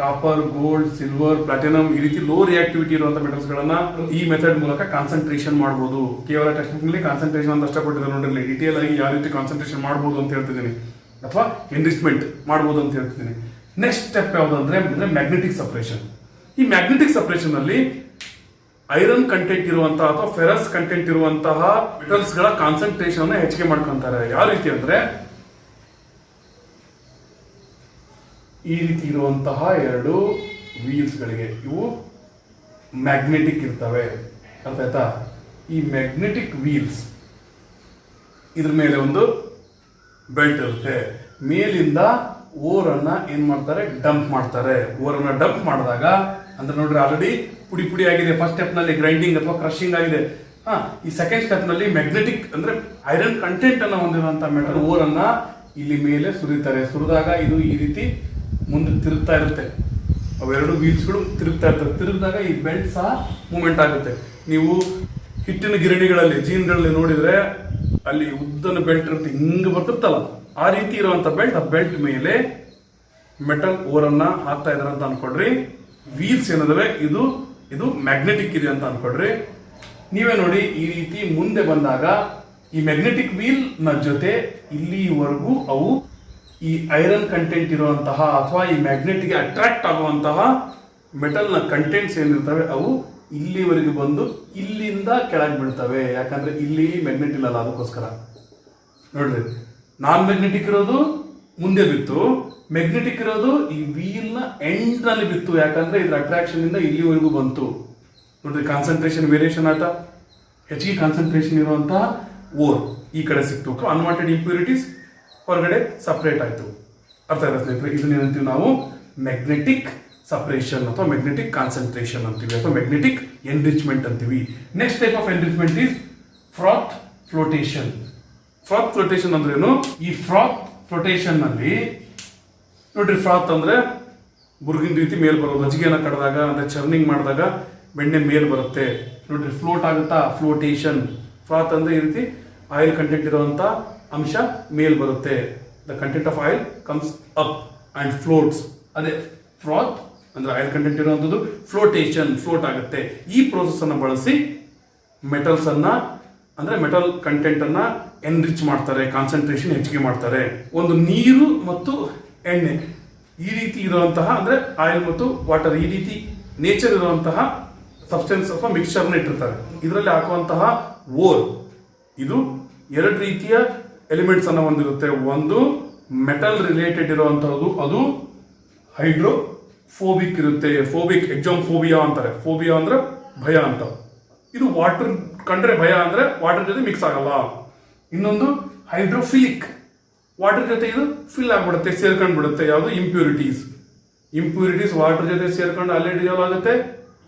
ಕಾಪರ್, ಗೋಲ್ಡ್, ಸಿಲ್ವರ್, ಪ್ಲಾಟಿನಮ್ ಈ ರೀತಿ ಲೋ ರಿಯಾಕ್ಟಿವಿಟಿ ಇರುವಂತಹ ಮೆಟಲ್ಸ್ ಗಳನ್ನ ಈ ಮೆಥಡ್ ಮೂಲಕ ಕಾನ್ಸಂಟ್ರೇಷನ್ ಮಾಡಬಹುದು. ಕೇವಲ ಟೆಕ್ಸ್ಟ್ ಬುಕ್ ನಲ್ಲಿ ಕಾನ್ಸಂಟ್ರೇಷನ್ ಅಂತ ಅಷ್ಟಪಟ್ಟಿದ್ದಾರೆ ನೋಡಿರಲಿ. ಡೀಟೇಲ್ ಆಗಿ ಯಾವ ರೀತಿ ಕಾನ್ಸಂಟ್ರೇಷನ್ ಮಾಡಬಹುದು ಅಂತ ಹೇಳ್ತಿದ್ದೀನಿ, ಅಥವಾ ಎನ್ರಿಚ್ಮೆಂಟ್ ಮಾಡಬಹುದು ಅಂತ ಹೇಳ್ತಿದ್ದೀನಿ. ನೆಕ್ಸ್ಟ್ ಸ್ಟೆಪ್ ಯಾವ್ದಂದ್ರೆ ಮ್ಯಾಗ್ನೆಟಿಕ್ ಸಪರೇಷನ್. ಈ ಮ್ಯಾಗ್ನೆಟಿಕ್ ಸಪರೇಷನ್ ಅಲ್ಲಿ ಐರನ್ ಕಂಟೆಂಟ್ ಇರುವಂತಹ ಅಥವಾ ಫೆರಸ್ ಕಂಟೆಂಟ್ ಇರುವಂತಹ ಮೆಟಲ್ಸ್ ಗಳ ಕಾನ್ಸಂಟ್ರೇಷನ್ ಹೆಚ್ಚಿಗೆ ಮಾಡ್ಕೊಂತಾರೆ. ಯಾವ ರೀತಿ ಅಂದ್ರೆ ಈ ರೀತಿ ಇರುವಂತಹ 2 ವೀಲ್ಸ್ ಗಳಿಗೆ ಇವು ಮ್ಯಾಗ್ನೆಟಿಕ್ ಇರ್ತವೆ. ಅರ್ಥ ಆಯ್ತಾ? ಈ ಮ್ಯಾಗ್ನೆಟಿಕ್ ವೀಲ್ಸ್ ಇದ್ರ ಮೇಲೆ ಒಂದು ಬೆಲ್ಟ್ ಇರುತ್ತೆ. ಮೇಲಿಂದ ಓರ್ ಅನ್ನ ಏನ್ ಮಾಡ್ತಾರೆ? ಡಂಪ್ ಮಾಡ್ತಾರೆ. ಓರನ್ನ ಡಂಪ್ ಮಾಡಿದಾಗ ಅಂದ್ರೆ ನೋಡ್ರಿ ಆಲ್ರೆಡಿ ಪುಡಿ ಪುಡಿ ಆಗಿದೆ. ಫಸ್ಟ್ ಸ್ಟೆಪ್ ನಲ್ಲಿ ಗ್ರೈಂಡಿಂಗ್ ಅಥವಾ ಕ್ರಶಿಂಗ್ ಆಗಿದೆ. ಈ ಸೆಕೆಂಡ್ ಸ್ಟೆಪ್ ನಲ್ಲಿ ಮ್ಯಾಗ್ನೆಟಿಕ್ ಅಂದ್ರೆ ಐರನ್ ಕಂಟೆಂಟ್ ಅನ್ನ ಹೊಂದಿರುವಂತಹ ಮೆಟಲ್ ಓರ್ ಅನ್ನ ಇಲ್ಲಿ ಮೇಲೆ ಸುರಿತಾರೆ. ಸುರಿದಾಗ ಇದು ಈ ರೀತಿ ಮುಂದೆ ತಿರುಗ್ತಾ ಇರುತ್ತೆ. ಅವೆರಡು ವೀಲ್ಸ್ಗಳು ತಿರುಗ್ತಾ ಇರ್ತವೆ. ತಿರುಗಿದಾಗ ಈ ಬೆಲ್ಟ್ ಸಹ ಮೂವ್ಮೆಂಟ್ ಆಗುತ್ತೆ. ನೀವು ಹಿಟ್ಟಿನ ಗಿರಣಿಗಳಲ್ಲಿ ಜೀನ್ಗಳಲ್ಲಿ ನೋಡಿದ್ರೆ ಅಲ್ಲಿ ಉದ್ದನ ಬೆಲ್ಟ್ ಇರುತ್ತೆ, ಹಿಂಗೆ ಬರ್ತಿರ್ತಲ್ಲ, ಆ ರೀತಿ ಇರುವಂತ ಬೆಲ್ಟ್. ಆ ಬೆಲ್ಟ್ ಮೇಲೆ ಮೆಟಲ್ ಓರನ್ನ ಹಾಕ್ತಾ ಇದಾರೆ ಅಂತ ಅನ್ಕೊಡ್ರಿ. ವೀಲ್ಸ್ ಏನದವೆ ಇದು ಮ್ಯಾಗ್ನೆಟಿಕ್ ಇದೆ ಅಂತ ಅನ್ಕೊಡ್ರಿ. ನೀವೇ ನೋಡಿ ಈ ರೀತಿ ಮುಂದೆ ಬಂದಾಗ ಈ ಮ್ಯಾಗ್ನೆಟಿಕ್ ವೀಲ್ ನ ಜೊತೆ ಇಲ್ಲಿವರೆಗೂ ಅವು ಈ ಐರನ್ ಕಂಟೆಂಟ್ ಇರುವಂತಹ ಅಥವಾ ಈ ಮ್ಯಾಗ್ನೆಟ್ಗೆ ಅಟ್ರಾಕ್ಟ್ ಆಗುವಂತಹ ಮೆಟಲ್ ನ ಕಂಟೆಂಟ್ಸ್ ಏನಿರ್ತವೆ ಅವು ಇಲ್ಲಿವರೆಗೂ ಬಂದು ಇಲ್ಲಿಂದ ಕೆಳಗೆ ಬೀಳ್ತವೆ. ಯಾಕಂದ್ರೆ ಇಲ್ಲಿ ಮ್ಯಾಗ್ನೆಟ್ ಇಲ್ಲಲ್ಲ, ಅದಕ್ಕೋಸ್ಕರ. ನೋಡ್ರಿ, ನಾನ್ ಮ್ಯಾಗ್ನೆಟಿಕ್ ಇರೋದು ಮುಂದೆ ಬಿತ್ತು, ಮ್ಯಾಗ್ನೆಟಿಕ್ ಇರೋದು ಈ ವೀಲ್ ನ ಎಂಡ್ ನಲ್ಲಿ ಬಿತ್ತು. ಯಾಕಂದ್ರೆ ಇದ್ರ ಅಟ್ರಾಕ್ಷನ್ ಇಂದ ಇಲ್ಲಿವರೆಗೂ ಬಂತು. ನೋಡ್ರಿ, ಕಾನ್ಸಂಟ್ರೇಷನ್ ವೇರಿಯೇಷನ್ ಆಯ್ತಾ? ಹೆಚ್ಚಿಗೆ ಕಾನ್ಸಂಟ್ರೇಷನ್ ಇರುವಂತಹ ಓರ್ ಈ ಕಡೆ ಸಿಕ್ತು, ಅನ್ವಾಂಟೆಡ್ ಇಂಪ್ಯೂರಿಟೀಸ್ ಹೊರಗಡೆ ಸಪರೇಟ್ ಆಯ್ತು. ಅರ್ಥ ಆಯ್ತಾ ಸ್ನೇಹಿತರೆ? ಇದನ್ನೇನಂತೀವಿ ನಾವು ಮ್ಯಾಗ್ನೆಟಿಕ್ ಸಪರೇಷನ್ ಅಥವಾ ಮ್ಯಾಗ್ನೆಟಿಕ್ ಕಾನ್ಸಂಟ್ರೇಷನ್ ಅಂತೀವಿ, ಅಥವಾ ಮ್ಯಾಗ್ನೆಟಿಕ್ ಎನ್ರಿಚ್ಮೆಂಟ್ ಅಂತೀವಿ. Next type of enrichment is froth flotation. Froth flotation ಅಂದ್ರೆ ಏನು? ಈ ಫ್ರಾತ್ ಫ್ಲೋಟೇಷನ್ ನಲ್ಲಿ ನೋಡ್ರಿ, ಫ್ರಾತ್ ಅಂದ್ರೆ ಬುರ್ಗಿನ ರೀತಿ ಮೇಲ್ ಬರೋದು. ಮಜ್ಜಿಗೆನ ಕಡ್ದಾಗ ಅಂದ್ರೆ ಚರ್ನಿಂಗ್ ಮಾಡಿದಾಗ ಬೆಣ್ಣೆ ಮೇಲ್ ಬರುತ್ತೆ. ನೋಡ್ರಿ, ಫ್ಲೋಟ್ ಆಗುತ್ತಾ? ಫ್ಲೋಟೇಷನ್. ಫ್ರಾತ್ ಅಂದ್ರೆ ಈ ರೀತಿ ಆಯಿಲ್ ಕಂಟೆಂಟ್ ಇರುವಂತ ಅಂಶ ಮೇಲ್ ಬರುತ್ತೆ. The content of oil comes up and floats. ಅದೇ ಫ್ರಾತ್ ಅಂದ್ರೆ ಆಯಿಲ್ ಕಂಟೆಂಟ್ ಇರುವಂಥದ್ದು, ಫ್ಲೋಟೇಷನ್ ಫ್ಲೋಟ್ ಆಗುತ್ತೆ. ಈ ಪ್ರೋಸೆಸ್ ಅನ್ನು ಬಳಸಿ ಮೆಟಲ್ಸ್ ಅನ್ನ ಅಂದ್ರೆ ಮೆಟಲ್ ಕಂಟೆಂಟ್ ಅನ್ನ ಎನ್ರಿಚ್ ಮಾಡ್ತಾರೆ, ಕಾನ್ಸಂಟ್ರೇಷನ್ ಹೆಚ್ಚಿಗೆ ಮಾಡ್ತಾರೆ. ಒಂದು ನೀರು ಮತ್ತು ಎಣ್ಣೆ ಈ ರೀತಿ ಇರುವಂತಹ ಅಂದ್ರೆ ಆಯಿಲ್ ಮತ್ತು ವಾಟರ್ ಈ ರೀತಿ ನೇಚರ್ ಇರುವಂತಹ ಸಬ್ಸ್ಟೆನ್ಸ್ ಅಥವಾ ಮಿಕ್ಸ್ಚರ್ನ ಇಟ್ಟಿರ್ತಾರೆ. ಇದರಲ್ಲಿ ಹಾಕುವಂತಹ ಓರ್ ಇದು ಎರಡು ರೀತಿಯ ಎಲಿಮೆಂಟ್ಸ್ ಅನ್ನ ಹೊಂದಿರುತ್ತೆ. ಒಂದು ಮೆಟಲ್ ರಿಲೇಟೆಡ್ ಇರುವಂತಹದ್ದು, ಅದು ಹೈಡ್ರೋಫೋಬಿಕ್ ಇರುತ್ತೆ. ಫೋಬಿಕ್ ಎಕ್ಸಾಮ್ ಫೋಬಿಯಾ ಅಂತಾರೆ. ಫೋಬಿಯಾ ಅಂದ್ರೆ ಭಯ ಅಂತ. ಇದು ವಾಟರ್ ಕಂಡ್ರೆ ಭಯ ಅಂದ್ರೆ ವಾಟರ್ ಜೊತೆ ಮಿಕ್ಸ್ ಆಗಲ್ಲ. ಇನ್ನೊಂದು ಹೈಡ್ರೋಫಿಲಿಕ್, ವಾಟರ್ ಜೊತೆ ಇದು ಫಿಲ್ ಆಗ್ಬಿಡುತ್ತೆ, ಸೇರ್ಕೊಂಡ್ ಬಿಡುತ್ತೆ. ಯಾವುದು ಇಂಪ್ಯೂರಿಟೀಸ್ ವಾಟರ್ ಜೊತೆ ಸೇರ್ಕೊಂಡು ಅಲ್ಲೇ ಡಿಸಾಲ್ವ್ ಆಗುತ್ತೆ.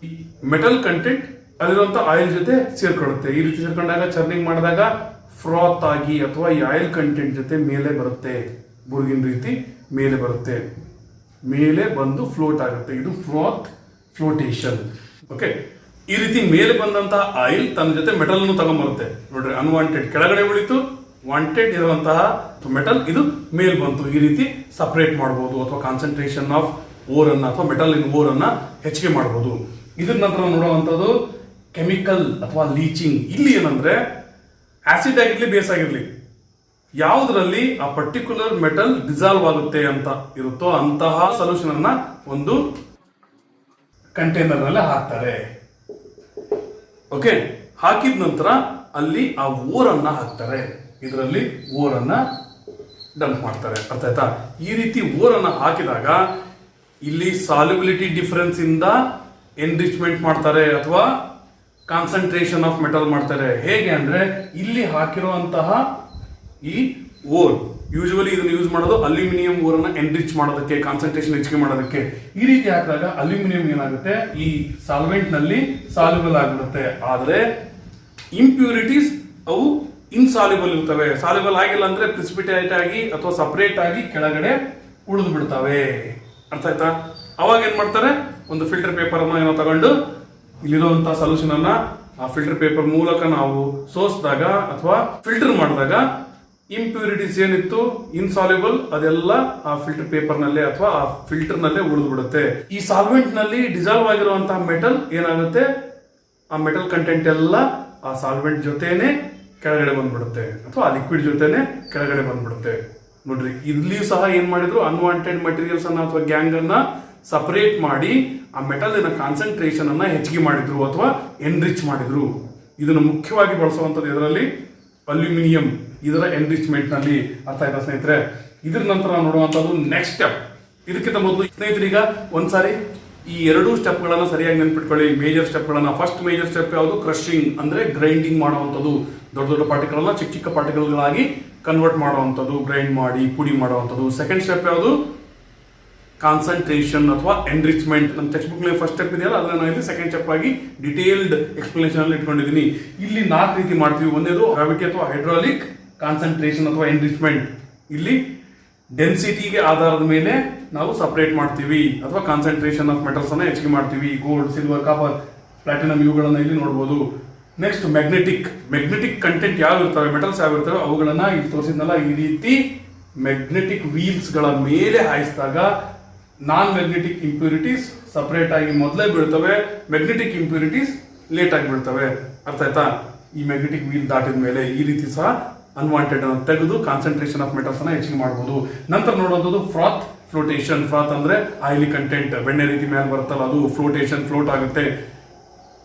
ಮೆಟಲ್ ಕಂಟೆಂಟ್ ಅಲ್ಲಿರುವಂತ ಆಯಿಲ್ ಜೊತೆ ಸೇರ್ಕೊಳ್ಳುತ್ತೆ. ಈ ರೀತಿ ಸೇರ್ಕೊಂಡಾಗ ಚರ್ನಿಂಗ್ ಮಾಡಿದಾಗ ಫ್ರಾತ್ ಆಗಿ ಅಥವಾ ಈ ಆಯಿಲ್ ಕಂಟೆಂಟ್ ಜೊತೆ ಮೇಲೆ ಬರುತ್ತೆ, ಬುರ್ಗಿನ ರೀತಿ ಮೇಲೆ ಬರುತ್ತೆ, ಮೇಲೆ ಬಂದು ಫ್ಲೋಟ್ ಆಗುತ್ತೆ. ಇದು ಫ್ಲೋಟೇಷನ್. ಓಕೆ, ಈ ರೀತಿ ಮೇಲೆ ಬಂದಂತಹ ಆಯಿಲ್ ತನ್ನ ಜೊತೆ ಮೆಟಲ್ ಅನ್ನು ತಗೊಂಡ್ಬರುತ್ತೆ. ನೋಡ್ರಿ, ಅನ್ವಾಂಟೆಡ್ ಕೆಳಗಡೆ ಉಳಿತು, ವಾಂಟೆಡ್ ಇರುವಂತಹ ಮೆಟಲ್ ಇದು ಮೇಲ್ ಬಂತು. ಈ ರೀತಿ ಸಪರೇಟ್ ಮಾಡಬಹುದು ಅಥವಾ ಕಾನ್ಸಂಟ್ರೇಷನ್ ಆಫ್ ಓರ್ ಅನ್ನ ಅಥವಾ ಮೆಟಲ್ ಇನ್ ಓರ್ ಅನ್ನ ಹೆಚ್ಚಿಗೆ ಮಾಡಬಹುದು. ಇದ್ರ ನಂತರ ನೋಡುವಂತದ್ದು ಕೆಮಿಕಲ್ ಅಥವಾ ಲೀಚಿಂಗ್. ಇಲ್ಲಿ ಏನಂದ್ರೆ ಆಸಿಡ್ ಆಗಿರ್ಲಿ ಬೇಸ್ ಆಗಿರ್ಲಿ, ಯಾವುದರಲ್ಲಿ ಆ ಪರ್ಟಿಕ್ಯುಲರ್ ಮೆಟಲ್ ಡಿಸಾಲ್ವ್ ಆಗುತ್ತೆ ಅಂತ ಇರುತ್ತೋ ಅಂತಹ ಸೊಲ್ಯೂಷನ್ ಅನ್ನ ಒಂದು ಕಂಟೈನರ್ ನಲ್ಲಿ ಹಾಕ್ತಾರೆ. ಓಕೆ, ಹಾಕಿದ ನಂತರ ಅಲ್ಲಿ ಆ ಓರ್ ಅನ್ನ ಹಾಕ್ತಾರೆ. ಇದರಲ್ಲಿ ಓರ್ ಅನ್ನ ಡಂಪ್ ಮಾಡ್ತಾರೆ. ಅರ್ಥ ಆಯ್ತಾ? ಈ ರೀತಿ ಓರ್ ಅನ್ನ ಹಾಕಿದಾಗ ಇಲ್ಲಿ ಸಾಲ್ಯುಬಿಲಿಟಿ ಡಿಫರೆನ್ಸ್ ಇಂದ ಎನ್ರಿಚ್ಮೆಂಟ್ ಮಾಡ್ತಾರೆ ಅಥವಾ ಕಾನ್ಸಂಟ್ರೇಷನ್ ಆಫ್ ಮೆಟಲ್ ಮಾಡ್ತಾರೆ. ಹೇಗೆ ಅಂದ್ರೆ ಇಲ್ಲಿ ಹಾಕಿರುವಂತಹ ಈ ಓರ್, ಯೂಶುವಲಿ ಇದನ್ನು ಯೂಸ್ ಮಾಡೋದು ಅಲ್ಯೂಮಿನಿಯಂ ಓರ್ ಅನ್ನ ಎನ್ರಿಚ್ ಮಾಡೋದಕ್ಕೆ, ಕಾನ್ಸಂಟ್ರೇಷನ್ ಹೆಚ್ಚಿಗೆ ಮಾಡೋದಕ್ಕೆ. ಈ ರೀತಿ ಹಾಕಿದಾಗ ಅಲ್ಯೂಮಿನಿಯಂ ಏನಾಗುತ್ತೆ, ಈ ಸಾಲ್ವೆಂಟ್ ನಲ್ಲಿ ಸಾಲ್ಯುಬಲ್ ಆಗಿರುತ್ತೆ. ಆದ್ರೆ ಇಂಪ್ಯೂರಿಟೀಸ್ ಅವು ಇನ್ಸಾಲ್ಯುಬಲ್ ಇರ್ತವೆ. ಸಾಲ್ಯುಬಲ್ ಆಗಿಲ್ಲ ಅಂದ್ರೆ ಪ್ರಿಸಿಪಿಟೇಟ್ ಆಗಿ ಅಥವಾ ಸಪರೇಟ್ ಆಗಿ ಕೆಳಗಡೆ ಉಳಿದು ಬಿಡ್ತವೆ. ಅರ್ಥ ಆಯ್ತಾ? ಅವಾಗ ಏನ್ ಮಾಡ್ತಾರೆ, ಒಂದು ಫಿಲ್ಟರ್ ಪೇಪರ್ ಅನ್ನ ಏನೋ ತಗೊಂಡು ಇಲ್ಲಿರುವಂತಹ ಸೊಲ್ಯೂಷನ್ ಅನ್ನ ಆ ಫಿಲ್ಟರ್ ಪೇಪರ್ ಮೂಲಕ ನಾವು ಸೋಸಿದಾಗ ಅಥವಾ ಫಿಲ್ಟರ್ ಮಾಡಿದಾಗ ಇಂಪ್ಯೂರಿಟೀಸ್ ಏನಿತ್ತು ಇನ್ಸಾಲ್ಯುಬಲ್ ಅದೆಲ್ಲ ಆ ಫಿಲ್ಟರ್ ಪೇಪರ್ ನಲ್ಲೇ ಅಥವಾ ಆ ಫಿಲ್ಟರ್ ನಲ್ಲೇ ಉಳಿದು ಬಿಡುತ್ತೆ. ಈ ಸಾಲ್ವೆಂಟ್ ನಲ್ಲಿ ಡಿಸಾಲ್ವ್ ಆಗಿರುವಂತಹ ಮೆಟಲ್ ಏನಾಗುತ್ತೆ, ಆ ಮೆಟಲ್ ಕಂಟೆಂಟ್ ಎಲ್ಲ ಆ ಸಾಲ್ವೆಂಟ್ ಜೊತೆನೆ ಕೆಳಗಡೆ ಬಂದ್ಬಿಡುತ್ತೆ ಅಥವಾ ಆ ಲಿಕ್ವಿಡ್ ಜೊತೆನೆ ಕೆಳಗಡೆ ಬಂದ್ಬಿಡುತ್ತೆ. ನೋಡ್ರಿ, ಇಲ್ಲಿಯೂ ಸಹ ಏನ್ ಮಾಡಿದ್ರು, ಅನ್ವಾಂಟೆಡ್ ಮಟೀರಿಯಲ್ಸ್ ಅನ್ನ ಅಥವಾ ಗ್ಯಾಂಗ್ ಅನ್ನ ಸಪರೇಟ್ ಮಾಡಿ ಆ ಮೆಟಲ್ ಕಾನ್ಸಂಟ್ರೇಷನ್ ಅನ್ನ ಹೆಚ್ಚಿಗೆ ಮಾಡಿದ್ರು ಅಥವಾ ಎನ್ರಿಚ್ ಮಾಡಿದ್ರು. ಇದನ್ನು ಮುಖ್ಯವಾಗಿ ಬಳಸುವಂತದ್ದು ಇದರಲ್ಲಿ ಅಲ್ಯೂಮಿನಿಯಂ, ಇದರ ಎನ್ರಿಚ್ಮೆಂಟ್ ನಲ್ಲಿ. ಅರ್ಥ ಆಯ್ತಾ ಸ್ನೇಹಿತರೆ? ಇದ್ರ ನಂತರ ನೋಡುವಂತದ್ದು ನೆಕ್ಸ್ಟ್ ಸ್ಟೆಪ್. ಇದಕ್ಕಿಂತ ಮೊದಲು ಸ್ನೇಹಿತರೀಗ ಒಂದ್ಸಾರಿ ಈ ಎರಡೂ ಸ್ಟೆಪ್ ಗಳನ್ನ ಸರಿಯಾಗಿ ನೆನ್ಪಿಟ್ಕೊಳ್ಳಿ. ಮೇಜರ್ ಸ್ಟೆಪ್ ಗಳನ್ನ. ಫಸ್ಟ್ ಮೇಜರ್ ಸ್ಟೆಪ್ ಯಾವುದು, ಕ್ರಶಿಂಗ್ ಅಂದ್ರೆ ಗ್ರೈಂಡಿಂಗ್ ಮಾಡುವಂಥದ್ದು. ದೊಡ್ಡ ದೊಡ್ಡ ಪಾರ್ಟಿಕಲ್ ಅನ್ನ ಚಿಕ್ಕ ಚಿಕ್ಕ ಪಾರ್ಟಿಕಲ್ಗಳಾಗಿ ಕನ್ವರ್ಟ್ ಮಾಡುವಂಥದ್ದು, ಗ್ರೈಂಡ್ ಮಾಡಿ ಪುಡಿ ಮಾಡುವಂಥದ್ದು. ಸೆಕೆಂಡ್ ಸ್ಟೆಪ್ ಯಾವುದು, ಕಾನ್ಸಂಟ್ರೇಷನ್ ಅಥವಾ ಎನ್ರಿಚ್ಮೆಂಟ್. ನಮ್ಮ ಟೆಕ್ಸ್ಟ್ ಬುಕ್ ನಲ್ಲಿ ಫಸ್ಟ್ ಸ್ಟೆಪ್ ಇದೆಯಲ್ಲ, ಅದನ್ನ ನಾನು ಇಲ್ಲಿ ಸೆಕೆಂಡ್ ಸ್ಟೆಪ್ ಆಗಿ ಡಿಟೇಲ್ಡ್ ಎಕ್ಸ್ಪ್ಲನೇಷನ್ ಅಲ್ಲಿ ಇಟ್ಕೊಂಡಿದ್ದೀನಿ. ಇಲ್ಲಿ 4 ರೀತಿ ಮಾಡ್ತೀವಿ. ಒಂದೇದು ಗ್ರಾವಿಟಿ ಅಥವಾ ಹೈಡ್ರಾಲಿಕ್ ಕಾನ್ಸಂಟ್ರೇಷನ್ ಅಥವಾ ಎನ್ರಿಚ್ಮೆಂಟ್. ಇಲ್ಲಿ ಡೆನ್ಸಿಟಿಗೆ ಆಧಾರದ ಮೇಲೆ ನಾವು ಸಪರೇಟ್ ಮಾಡ್ತೀವಿ ಅಥವಾ ಕಾನ್ಸಂಟ್ರೇಷನ್ ಆಫ್ ಮೆಟಲ್ಸ್ ಅನ್ನ ಹೆಚ್ಚಿಗೆ ಮಾಡ್ತೀವಿ. ಗೋಲ್ಡ್, ಸಿಲ್ವರ್, ಕಾಪರ್, ಪ್ಲಾಟಿನಂ ಇವುಗಳನ್ನ ಇಲ್ಲಿ ನೋಡಬಹುದು. ನೆಕ್ಸ್ಟ್ ಮ್ಯಾಗ್ನೆಟಿಕ್ ಕಂಟೆಂಟ್ ಯಾವ ಇರ್ತವೆ, ಮೆಟಲ್ಸ್ ಯಾವ ಇರ್ತವೆ ಅವುಗಳನ್ನ ಇಲ್ಲಿ ತೋರಿಸಿದ್ನಲ್ಲ, ಈ ರೀತಿ ಮ್ಯಾಗ್ನೆಟಿಕ್ ವೀಲ್ಸ್ ಗಳ ಮೇಲೆ ಹಾಯಿಸಿದಾಗ ನಾನ್ ಮ್ಯಾಗ್ನೆಟಿಕ್ ಇಂಪ್ಯೂರಿಟೀಸ್ ಸಪರೇಟ್ ಆಗಿ ಮೊದಲೇ ಬೀಳ್ತವೆ, ಮ್ಯಾಗ್ನೆಟಿಕ್ ಇಂಪ್ಯೂರಿಟೀಸ್ ಲೇಟ್ ಆಗಿ ಬೀಳ್ತವೆ. ಅರ್ಥ ಆಯ್ತಾ? ಈ ಮ್ಯಾಗ್ನೆಟಿಕ್ ವೀಲ್ ದಾಟಿದ ಮೇಲೆ ಈ ರೀತಿ ಸಹ ಅನ್ವಾಂಟೆಡ್ ಅನ್ನು ತೆಗೆದು ಕಾನ್ಸಂಟ್ರೇಷನ್ ಆಫ್ ಮೆಟಲ್ಸ್ ಅನ್ನ ಹೆಚ್ಚಿಗೆ ಮಾಡಬಹುದು. ನಂತರ ನೋಡುವಂಥದ್ದು ಫ್ಲೋಟೇಷನ್. ಫ್ರಾತ್ ಅಂದ್ರೆ ಆಯಿಲಿ ಕಂಟೆಂಟ್, ಬೆಣ್ಣೆ ರೀತಿ ಮೇಲೆ ಬರುತ್ತಲ್ಲ ಅದು ಫ್ಲೋಟೇಷನ್, ಫ್ಲೋಟ್ ಆಗುತ್ತೆ.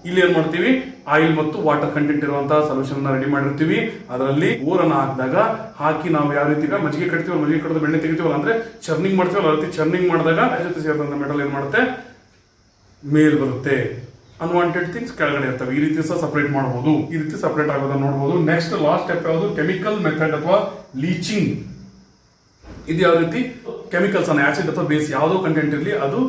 ಇಲ್ಲಿ ಏನ್ ಮಾಡ್ತೀವಿ, ಆಯಿಲ್ ಮತ್ತು ವಾಟರ್ ಕಂಟೆಂಟ್ ಇರುವಂತಹ ಸೊಲ್ಯೂಷನ್ ರೆಡಿ ಮಾಡಿರ್ತೀವಿ. ಅದರಲ್ಲಿ ಓರನ್ನ ಹಾಕಿದಾಗ ಹಾಕಿ ನಾವು ಯಾವ ರೀತಿ ಮಜ್ಜಿಗೆ ಕಟ್ತೀವಲ್ಲ, ಮಜ್ಜಿಗೆ ಕಟ್ಟಿದ ಬೆಣ್ಣೆ ತೆಗಿತೀವಲ್ಲ, ಅಂದ್ರೆ ಚರ್ನಿಂಗ್ ಮಾಡ್ತೀವಲ್ಲ, ಆ ರೀತಿ ಚರ್ನಿಂಗ್ ಮಾಡಿದಾಗ ಜೊತೆ ಸೇರಿದಂತ ಮೆಟಲ್ ಏನ್ ಮಾಡುತ್ತೆ, ಮೇಲ್ ಬರುತ್ತೆ. ಅನ್ವಾಂಟೆಡ್ ಥಿಂಗ್ಸ್ ಕೆಳಗಡೆ ಇರ್ತವೆ. ಈ ರೀತಿ ಸಹ ಸಪರೇಟ್ ಮಾಡಬಹುದು. ಈ ರೀತಿ ಸಪರೇಟ್ ಆಗೋದನ್ನ ನೋಡಬಹುದು. ನೆಕ್ಸ್ಟ್ ಲಾಸ್ಟ್ ಸ್ಟೆಪ್ ಯಾವುದು, ಕೆಮಿಕಲ್ ಮೆಥಡ್ ಅಥವಾ ಲೀಚಿಂಗ್. ಇದು ಯಾವ ರೀತಿ, ಕೆಮಿಕಲ್ಸ್ ಅನ್ನ ಆಸಿಡ್ ಅಥವಾ ಬೇಸ್ ಯಾವುದೋ ಕಂಟೆಂಟ್ ಇರಲಿ, ಅದು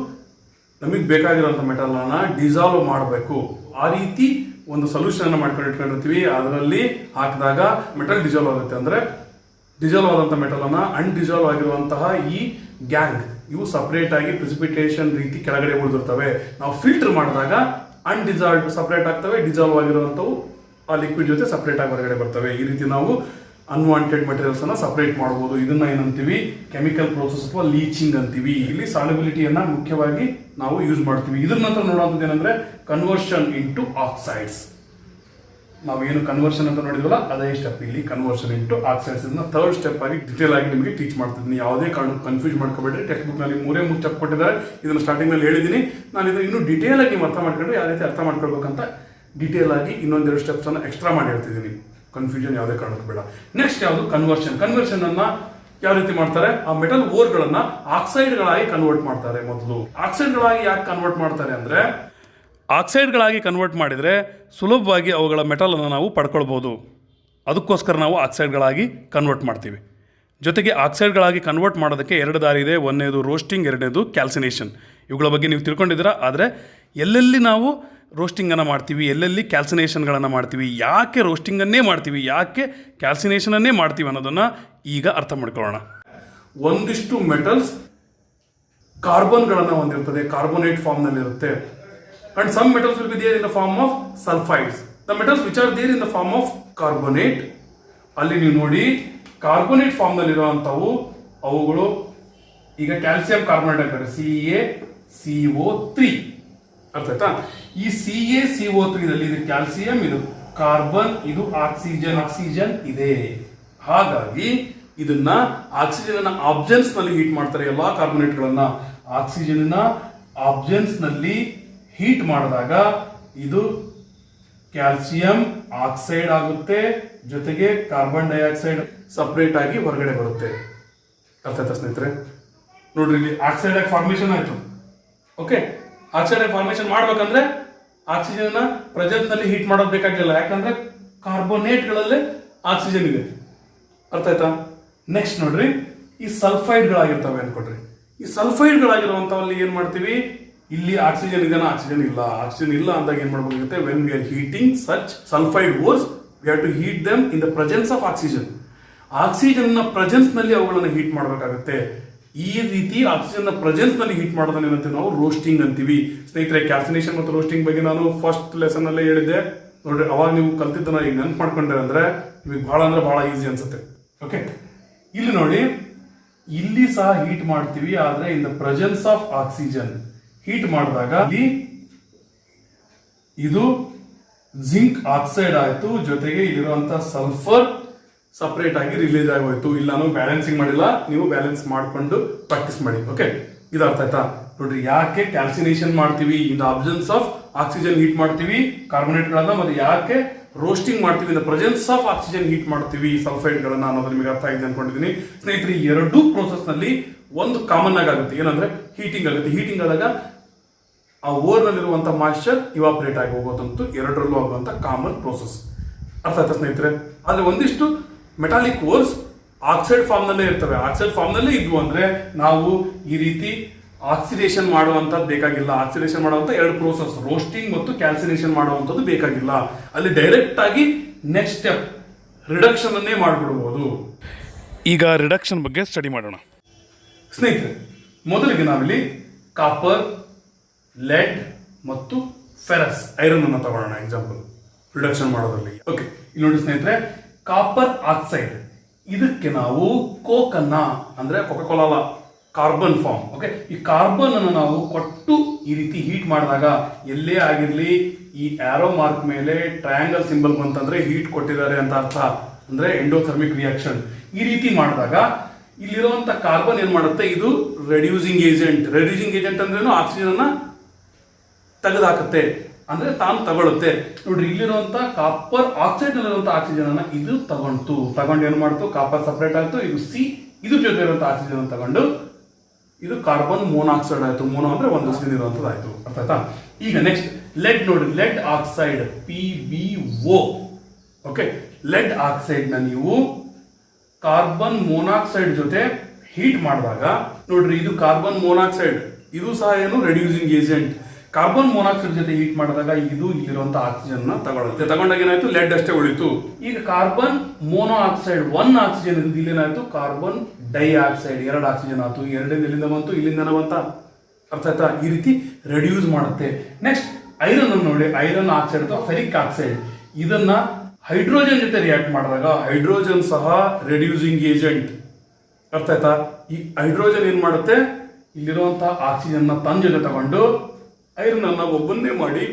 ನಮಗೆ ಬೇಕಾಗಿರುವಂತ ಮೆಟಲ್ ಅನ್ನ ಡಿಸಾಲ್ವ್ ಮಾಡಬೇಕು. ಆ ರೀತಿ ಒಂದು ಸೊಲ್ಯೂಷನ್ ಅನ್ನ ಮಾಡ್ಕೊಂಡು ಇಟ್ಕೊಂಡಿರ್ತೀವಿ. ಅದರಲ್ಲಿ ಹಾಕಿದಾಗ ಮೆಟಲ್ ಡಿಸಾಲ್ವ್ ಆಗುತ್ತೆ. ಅಂದ್ರೆ ಡಿಸಾಲ್ವ್ ಆದಂತ ಮೆಟಲ್ ಅನ್ನ ಅನ್ಡಿಸಾಲ್ವ್ ಆಗಿರುವಂತಹ ಈ ಗ್ಯಾಂಗ್ ಇವು ಸಪರೇಟ್ ಆಗಿ ಪ್ರಿಸಿಪಿಟೇಷನ್ ರೀತಿ ಕೆಳಗಡೆ ಉಳಿದಿರ್ತವೆ. ನಾವು ಫಿಲ್ಟರ್ ಮಾಡಿದಾಗ ಅನ್ಡಿಸಾಲ್ವ್ ಸಪರೇಟ್ ಆಗ್ತವೆ, ಡಿಸಾಲ್ವ್ ಆಗಿರುವಂತವು ಆ ಲಿಕ್ವಿಡ್ ಜೊತೆ ಸಪರೇಟ್ ಆಗಿ ಹೊರಗಡೆ ಬರ್ತವೆ. ಈ ರೀತಿ ನಾವು ಅನ್ವಾಂಟೆಡ್ ಮೆಟೀರಿಯಲ್ಸ್ ಅನ್ನ ಸಪರೇಟ್ ಮಾಡಬಹುದು. ಇದನ್ನ ಏನಂತೀವಿ, ಕೆಮಿಕಲ್ ಪ್ರೋಸೆಸ್ ಅಥವಾ ಲೀಚಿಂಗ್ ಅಂತೀವಿ. ಇಲ್ಲಿ ಸಾಲ್ಯುಬಿಲಿಟಿಯನ್ನ ಮುಖ್ಯವಾಗಿ ನಾವು ಯೂಸ್ ಮಾಡ್ತೀವಿ. ಇದ್ರ ನಂತರ ನೋಡುವಂಥದ್ದು ಏನಂದ್ರೆ ಕನ್ವರ್ಷನ್ ಇಂಟು ಆಕ್ಸೈಡ್ಸ್. ನಾವೇನು ಕನ್ವರ್ಷನ್ ಅಂತ ನೋಡಿದ್ವಲ್ಲ ಅದೇ ಸ್ಟೆಪ್ ಇಲ್ಲಿ ಕನ್ವರ್ಷನ್ ಇಂಟು ಆಕ್ಸೈಡ್ಸ್. ಇದನ್ನ ಥರ್ಡ್ ಸ್ಟೆಪ್ ಆಗಿ ಡಿಟೇಲ್ ಆಗಿ ನಿಮಗೆ ಟೀಚ್ ಮಾಡ್ತಿದ್ದೀನಿ. ಯಾವುದೇ ಕಾರಣಕ್ಕೂ ಕನ್ಫ್ಯೂಸ್ ಮಾಡ್ಕೋಬೇಡ್ರಿ. ಟೆಕ್ಸ್ಟ್ ಬುಕ್ ನಲ್ಲಿ 3 ಸ್ಟೆಪ್ ಕೊಟ್ಟಿದ್ದಾರೆ. ಇದನ್ನ ಸ್ಟಾರ್ಟಿಂಗ್ ನಲ್ಲಿ ಹೇಳಿದ್ದೀನಿ. ನಾನು ಇದನ್ನು ಇನ್ನೂ ಡಿಟೇಲ್ ಆಗಿ ನೀವು ಅರ್ಥ ಮಾಡ್ಕೊಂಡ್ರೆ ಯಾವ ರೀತಿ ಅರ್ಥ ಮಾಡ್ಕೊಳ್ಬೇಕಂತ ಡಿಟೇಲ್ ಆಗಿ ಇನ್ನೊಂದೆರಡು ಸ್ಟೆಪ್ಸ್ ಅನ್ನ ಎಕ್ಸ್ಟ್ರಾ ಮಾಡಿ ಹೇಳ್ತಿದ್ದೀನಿ. ಕನ್ಫ್ಯೂಷನ್ ಯಾವುದೇ ಕಾರಣಕ್ಕೂ ಬೇಡ. ನೆಕ್ಸ್ಟ್ ಯಾವುದು ಕನ್ವರ್ಷನ್. ಕನ್ವರ್ಷನ್ ಅನ್ನ ಯಾವ ರೀತಿ ಮಾಡ್ತಾರೆ, ಆ ಮೆಟಲ್ ಓರ್ಗಳನ್ನ ಆಕ್ಸೈಡ್ಗಳಾಗಿ ಕನ್ವರ್ಟ್ ಮಾಡ್ತಾರೆ. ಮೊದಲು ಆಕ್ಸೈಡ್ಗಳಾಗಿ ಯಾಕೆ ಕನ್ವರ್ಟ್ ಮಾಡ್ತಾರೆ ಅಂದ್ರೆ, ಆಕ್ಸೈಡ್ಗಳಾಗಿ ಕನ್ವರ್ಟ್ ಮಾಡಿದರೆ ಸುಲಭವಾಗಿ ಅವುಗಳ ಮೆಟಲನ್ನು ನಾವು ಪಡ್ಕೊಳ್ಬೋದು. ಅದಕ್ಕೋಸ್ಕರ ನಾವು ಆಕ್ಸೈಡ್ಗಳಾಗಿ ಕನ್ವರ್ಟ್ ಮಾಡ್ತೀವಿ. ಜೊತೆಗೆ ಆಕ್ಸೈಡ್ಗಳಾಗಿ ಕನ್ವರ್ಟ್ ಮಾಡೋದಕ್ಕೆ 2 ದಾರಿ ಇದೆ. ಒಂದನೇದು ರೋಸ್ಟಿಂಗ್, ಎರಡನೇದು ಕ್ಯಾಲ್ಸಿನೇಷನ್. ಇವುಗಳ ಬಗ್ಗೆ ನೀವು ತಿಳ್ಕೊಂಡಿದ್ದೀರಾ. ಆದರೆ ಎಲ್ಲೆಲ್ಲಿ ನಾವು ರೋಸ್ಟಿಂಗನ್ನು ಮಾಡ್ತೀವಿ, ಎಲ್ಲೆಲ್ಲಿ ಕ್ಯಾಲ್ಸಿನೇಷನ್ಗಳನ್ನು ಮಾಡ್ತೀವಿ, ಯಾಕೆ ರೋಸ್ಟಿಂಗನ್ನೇ ಮಾಡ್ತೀವಿ, ಯಾಕೆ ಕ್ಯಾಲ್ಸಿನೇಷನನ್ನೇ ಮಾಡ್ತೀವಿ ಅನ್ನೋದನ್ನು ಈಗ ಅರ್ಥ ಮಾಡ್ಕೊಳ್ಳೋಣ. ಒಂದಿಷ್ಟು ಮೆಟಲ್ಸ್ ಕಾರ್ಬನ್ಗಳನ್ನು ಹೊಂದಿರ್ತದೆ, carbonate ಫಾರ್ಮ್ನಲ್ಲಿರುತ್ತೆ. And some metals will be there in the form of sulfides. The metals which are there in the form of carbonate, ಅಲ್ಲಿ ನೀವು ನೋಡಿ ಕಾರ್ಬೋನೇಟ್ ಫಾರ್ಮ್ ನಲ್ಲಿ ಇರುವಂತವು ಅವುಗಳು ಈಗ ಕ್ಯಾಲ್ಸಿಯಂ ಕಾರ್ಬೋನೇಟ್ ಅಂತಾರೆ, CaCO3. ಅರ್ಥ ಆಯ್ತಾ? ಈ CaCO3 ದಲ್ಲಿ ಇದು ಕ್ಯಾಲ್ಸಿಯಂ, ಇದು ಕಾರ್ಬನ್, ಇದು ಆಕ್ಸಿಜನ್ ಇದೆ. ಹಾಗಾಗಿ ಇದನ್ನ ಆಕ್ಸಿಜನ್ ಆಬ್ಜೆನ್ಸ್ ನಲ್ಲಿ ಹೀಟ್ ಮಾಡ್ತಾರೆ. ಎಲ್ಲಾ ಕಾರ್ಬೋನೇಟ್ ಗಳನ್ನ ಆಕ್ಸಿಜನ್ ಆಬ್ಜೆನ್ಸ್ ನಲ್ಲಿ ಹೀಟ್ ಮಾಡಿದಾಗ ಇದು ಕ್ಯಾಲ್ಸಿಯಂ ಆಕ್ಸೈಡ್ ಆಗುತ್ತೆ. ಜೊತೆಗೆ ಕಾರ್ಬನ್ ಡೈಆಕ್ಸೈಡ್ ಸಪರೇಟ್ ಆಗಿ ಹೊರಗಡೆ ಬರುತ್ತೆ. ಅರ್ಥ ಆಯ್ತಾ ಸ್ನೇಹಿತರೆ? ನೋಡ್ರಿ, ಇಲ್ಲಿ ಆಕ್ಸೈಡ್ ಆಗಿ ಫಾರ್ಮೇಶನ್ ಆಯ್ತು. ಓಕೆ, ಆಕ್ಸೈಡ್ ಆಗಿ ಫಾರ್ಮೇಶನ್ ಮಾಡ್ಬೇಕಂದ್ರೆ ಆಕ್ಸಿಜನ್ ಪ್ರೆಸೆನ್ಸ್ ನಲ್ಲಿ ಹೀಟ್ ಮಾಡೋದು ಬೇಕಾಗಿಲ್ಲ. ಯಾಕಂದ್ರೆ ಕಾರ್ಬೋನೇಟ್ ಗಳಲ್ಲೇ ಆಕ್ಸಿಜನ್ ಇದೆ. ಅರ್ಥ ಆಯ್ತಾ? ನೆಕ್ಸ್ಟ್ ನೋಡ್ರಿ, ಈ ಸಲ್ಫೈಡ್ ಗಳಾಗಿರ್ತವೆ ಅನ್ಕೊಡ್ರಿ. ಈ ಸಲ್ಫೈಡ್ ಗಳಾಗಿರುವಂತವಲ್ಲಿ ಏನ್ ಮಾಡ್ತೀವಿ, ಇಲ್ಲಿ ಆಕ್ಸಿಜನ್ ಇದೆನಾ, ಆಕ್ಸಿಜನ್ ಇಲ್ಲ ಅಂದಾಗ ಏನ್ ಮಾಡಬೇಕಾಗುತ್ತೆ, when we are heating such sulphide ores we have to heat them in the presence of oxygen. Oxygen ನ ಪ್ರೆಸೆನ್ಸ್ ನಲ್ಲಿ ಅವುಗಳನ್ನು ಹೀಟ್ ಮಾಡಬೇಕಾಗುತ್ತೆ. ಈ ರೀತಿ ಆಕ್ಸಿಜನ್ ನ ಪ್ರೆಸೆನ್ಸ್ ನಲ್ಲಿ ಹೀಟ್ ಮಾಡೋದನ್ನ ಏನಂತೀವಿ ನಾವು, ರೋಸ್ಟಿಂಗ್ ಅಂತೀವಿ. ಸ್ನೇಹಿತರೆ, ಕ್ಯಾಲ್ಸಿನೇಷನ್ ಮತ್ತು ರೋಸ್ಟಿಂಗ್ ಬಗ್ಗೆ ನಾನು ಫಸ್ಟ್ ಲೆಸನ್ ಅಲ್ಲೇ ಹೇಳಿದ್ದೆ. ನೋಡ್ರಿ, ಅವಾಗ ನೀವು ಕಲ್ತಿದ್ದನ್ನ ಈಗ ನೆನ್ಪು ಮಾಡ್ಕೊಂಡ್ರೆ ಅಂದ್ರೆ ನಿಮಗೆ ಬಹಳ ಅಂದ್ರೆ ಬಹಳ ಈಸಿ ಅನ್ಸುತ್ತೆ. ಓಕೆ, ಇಲ್ಲಿ ನೋಡಿ, ಇಲ್ಲಿ ಸಹ ಹೀಟ್ ಮಾಡ್ತೀವಿ, ಆದ್ರೆ ಇನ್ the presence of oxygen heat ಮಾಡಿದಾಗ ಇದು ಜಿಂಕ್ ಆಕ್ಸೈಡ್ ಆಯ್ತು. ಜೊತೆಗೆ ಇಲ್ಲಿರುವಂತಹ ಸಲ್ಫರ್ ಸಪರೇಟ್ ಆಗಿ ರಿಲೀಸ್ ಆಗೋಯ್ತು. ಇಲ್ಲ ನಾನು ಬ್ಯಾಲೆನ್ಸಿಂಗ್ ಮಾಡಿಲ್ಲ, ನೀವು ಬ್ಯಾಲೆನ್ಸ್ ಮಾಡಿಕೊಂಡು ಪ್ರಾಕ್ಟೀಸ್ ಮಾಡಿ. ಓಕೆ, ಇದು ಅರ್ಥ ಆಯ್ತಾ? ನೋಡ್ರಿ, ಯಾಕೆ ಕ್ಯಾಲ್ಸಿನೇಷನ್ ಮಾಡ್ತೀವಿ, in the absence of oxygen heat ಮಾಡ್ತೀವಿ ಕಾರ್ಬೋನೇಟ್ ಗಳನ್ನ, ಮತ್ತೆ ಯಾಕೆ ರೋಸ್ಟಿಂಗ್ ಮಾಡ್ತೀವಿ, ಇನ್ the presence of oxygen heat ಮಾಡ್ತೀವಿ ಸಲ್ಫೈಡ್ ಗಳನ್ನ ಅನ್ನೋದು ನಿಮಗೆ ಅರ್ಥ ಆಗಿದೆ ಅನ್ಕೊಂಡಿದ್ದೀನಿ. ಸ್ನೇಹಿತರೆ, ಈ ಎರಡೂ ಪ್ರೋಸೆಸ್ ನಲ್ಲಿ ಒಂದು ಕಾಮನ್ ಆಗುತ್ತೆ, ಏನಂದ್ರೆ ಹೀಟಿಂಗ್ ಆಗುತ್ತೆ. ಹೀಟಿಂಗ್ ಆದಾಗ ಆ ಓರ್ ನಲ್ಲಿರುವಂತಹ ಮಾಯಿಶ್ಚರ್ ಇವಾಪರೇಟ್ ಆಗಿ ಹೋಗೋದಂತೂ ಎರಡರಲ್ಲೂ ಆಗುವಂತ ಕಾಮನ್ ಪ್ರೋಸೆಸ್. ಅರ್ಥ ಆಯ್ತಾ ಸ್ನೇಹಿತರೆ? ಆದ್ರೆ ಒಂದಿಷ್ಟು ಮೆಟಾಲಿಕ್ ಓರ್ಸ್ ಆಕ್ಸೈಡ್ ಫಾರ್ಮ್ ನಲ್ಲೇ ಇರ್ತವೆ. ಆಕ್ಸೈಡ್ ಫಾರ್ಮ್ ನಲ್ಲೇ ಇದ್ವು ಅಂದ್ರೆ ನಾವು ಈ ರೀತಿ ಆಕ್ಸಿಡೇಷನ್ ಮಾಡುವಂತದ್ದು ಬೇಕಾಗಿಲ್ಲ. ಆಕ್ಸಿಡೇಷನ್ ಮಾಡುವಂತ 2 ಪ್ರೋಸೆಸ್, ರೋಸ್ಟಿಂಗ್ ಮತ್ತು ಕ್ಯಾಲ್ಸಿನೇಷನ್ ಮಾಡುವಂತದ್ದು ಬೇಕಾಗಿಲ್ಲ. ಅಲ್ಲಿ ಡೈರೆಕ್ಟ್ ಆಗಿ ನೆಕ್ಸ್ಟ್ ಸ್ಟೆಪ್ ರಿಡಕ್ಷನ್ ಅನ್ನೇ ಮಾಡಿಬಿಡಬಹುದು. ಈಗ ರಿಡಕ್ಷನ್ ಬಗ್ಗೆ ಸ್ಟಡಿ ಮಾಡೋಣ ಸ್ನೇಹಿತರೆ. ಮೊದಲಿಗೆ ನಾವಿಲ್ಲಿ ಕಾಪರ್, ಲೆಡ್ ಮತ್ತು ಫೆರಸ್, ಐರನ್ ಅನ್ನು ತಗೊಳ್ಳೋಣ ಎಕ್ಸಾಂಪಲ್ ರಿಡಕ್ಷನ್ ಮಾಡೋದ್ರಲ್ಲಿ. ಓಕೆ, ಇಲ್ಲಿ ನೋಡಿ ಸ್ನೇಹಿತರೆ, ಕಾಪರ್ ಆಕ್ಸೈಡ್ ಇದಕ್ಕೆ ನಾವು ಕೋಕ್ ಅನ್ನ ಅಂದ್ರೆ ಕೊಕೊಕೋಲಾ ಕಾರ್ಬನ್ ಫಾರ್ಮ್. ಓಕೆ, ಈ ಕಾರ್ಬನ್ ಅನ್ನು ನಾವು ಕೊಟ್ಟು ಈ ರೀತಿ ಹೀಟ್ ಮಾಡಿದಾಗ ಎಲ್ಲೇ ಆಗಿರ್ಲಿ ಈ ಆರೋ ಮಾರ್ಕ್ ಮೇಲೆ ಟ್ರಯಾಂಗಲ್ ಸಿಂಬಲ್ ಬಂತಂದ್ರೆ ಹೀಟ್ ಕೊಟ್ಟಿದ್ದಾರೆ ಅಂತ ಅರ್ಥ. ಅಂದ್ರೆ ಎಂಡೋಥರ್ಮಿಕ್ ರಿಯಾಕ್ಷನ್. ಈ ರೀತಿ ಮಾಡಿದಾಗ ಇಲ್ಲಿರುವಂತ ಕಾರ್ಬನ್ ಏನ್ ಮಾಡುತ್ತೆ, ಇದು ರೆಡ್ಯೂಸಿಂಗ್ ಏಜೆಂಟ್. ರೆಡ್ಯೂಸಿಂಗ್ ಏಜೆಂಟ್ ಅಂದ್ರೇನು, ಆಕ್ಸಿಜನ್ ಅನ್ನ ತೆಗೆದಾಕುತ್ತೆ, ಅಂದ್ರೆ ತಾನು ತಗೊಳುತ್ತೆ. ನೋಡ್ರಿ, ಇಲ್ಲಿರುವಂತ ಕಾಪರ್ ಆಕ್ಸೈಡ್ ನಲ್ಲಿರುವಂತ ಆಕ್ಸಿಜನ್ ಅನ್ನ ಇದು ತಗೊಂಡು ಏನ್ ಮಾಡ್ತು, ಕಾಪರ್ ಸಪರೇಟ್ ಆಯ್ತು, ಇದು ಸಿ ಇದ್ರ ಜೊತೆ ಇರುವಂತ ಆಕ್ಸಿಜನ್ ತಗೊಂಡು ಇದು ಕಾರ್ಬನ್ ಮೋನಾಕ್ಸೈಡ್ ಆಯ್ತು. ಮೋನೋ ಅಂದ್ರೆ ಒಂದು ಸಿನ್ ಇರುವಂತದ್ದು ಆಯ್ತು. ಅರ್ಥ ಆಯ್ತಾ? ಈಗ ನೆಕ್ಸ್ಟ್ ಲೆಡ್ ನೋಡಿ, lead oxide PbO. Okay, lead oxide ನ ನೀವು ಕಾರ್ಬನ್ ಮೋನಾಕ್ಸೈಡ್ ಜೊತೆ ಹೀಟ್ ಮಾಡಿದಾಗ ನೋಡ್ರಿ, ಇದು ಕಾರ್ಬನ್ ಮೋನಾಕ್ಸೈಡ್, ಇದು ಸಹ ಏನು ರೆಡ್ಯೂಸಿಂಗ್ ಏಜೆಂಟ್. ಕಾರ್ಬನ್ ಮೋನಾಕ್ಸೈಡ್ ಜೊತೆ ಹೀಟ್ ಮಾಡಿದಾಗ ಇದು ಇಲ್ಲಿರುವಂತ ಆಕ್ಸಿಜನ್ ನ ತಗೊಳುತ್ತೆ. ತಗೊಂಡಾಗ ಏನಾಯ್ತು, ಲೆಡ್ ಅಷ್ಟೇ ಉಳಿತು. ಈಗ ಕಾರ್ಬನ್ ಮೋನೋ ಆಕ್ಸೈಡ್ 1 ಆಕ್ಸಿಜನ್ ಇದ್ದು ಇಲ್ಲೇನಾಯ್ತು, ಕಾರ್ಬನ್ ಡೈಆಕ್ಸೈಡ್ 2 ಆಕ್ಸಿಜನ್ ಆಯ್ತು. 2 ಇಲ್ಲಿಂದ ಬಂತು, ಇಲ್ಲಿಂದ ಬಂತ. ಅರ್ಥ ಆಯ್ತಾ? ಈ ರೀತಿ ರೆಡ್ಯೂಸ್ ಮಾಡುತ್ತೆ. ನೆಕ್ಸ್ಟ್ ಐರನ್ ಅನ್ನು ನೋಡಿ, ಐರನ್ ಆಕ್ಸೈಡ್ ಅಥವಾ ಫೆರಿಕ್ ಆಕ್ಸೈಡ್, ಇದನ್ನ ಹೈಡ್ರೋಜನ್ ಜೊತೆ ರಿಯಾಕ್ಟ್ ಮಾಡಿದಾಗ ಹೈಡ್ರೋಜನ್ ಸಹ ರೆಡ್ಯೂಸಿಂಗ್ ಏಜೆಂಟ್. ಅರ್ಥ ಆಯ್ತಾ? ಈ ಹೈಡ್ರೋಜನ್ ಏನ್ ಮಾಡುತ್ತೆ, ಇಲ್ಲಿರುವಂತಹ ಆಕ್ಸಿಜನ್ ತನ್ನ ಜೊತೆ ತಗೊಂಡು ಐರನ್ ಅನ್ನ ಒಬ್ಬನ್ನೇ ಮಾಡಿ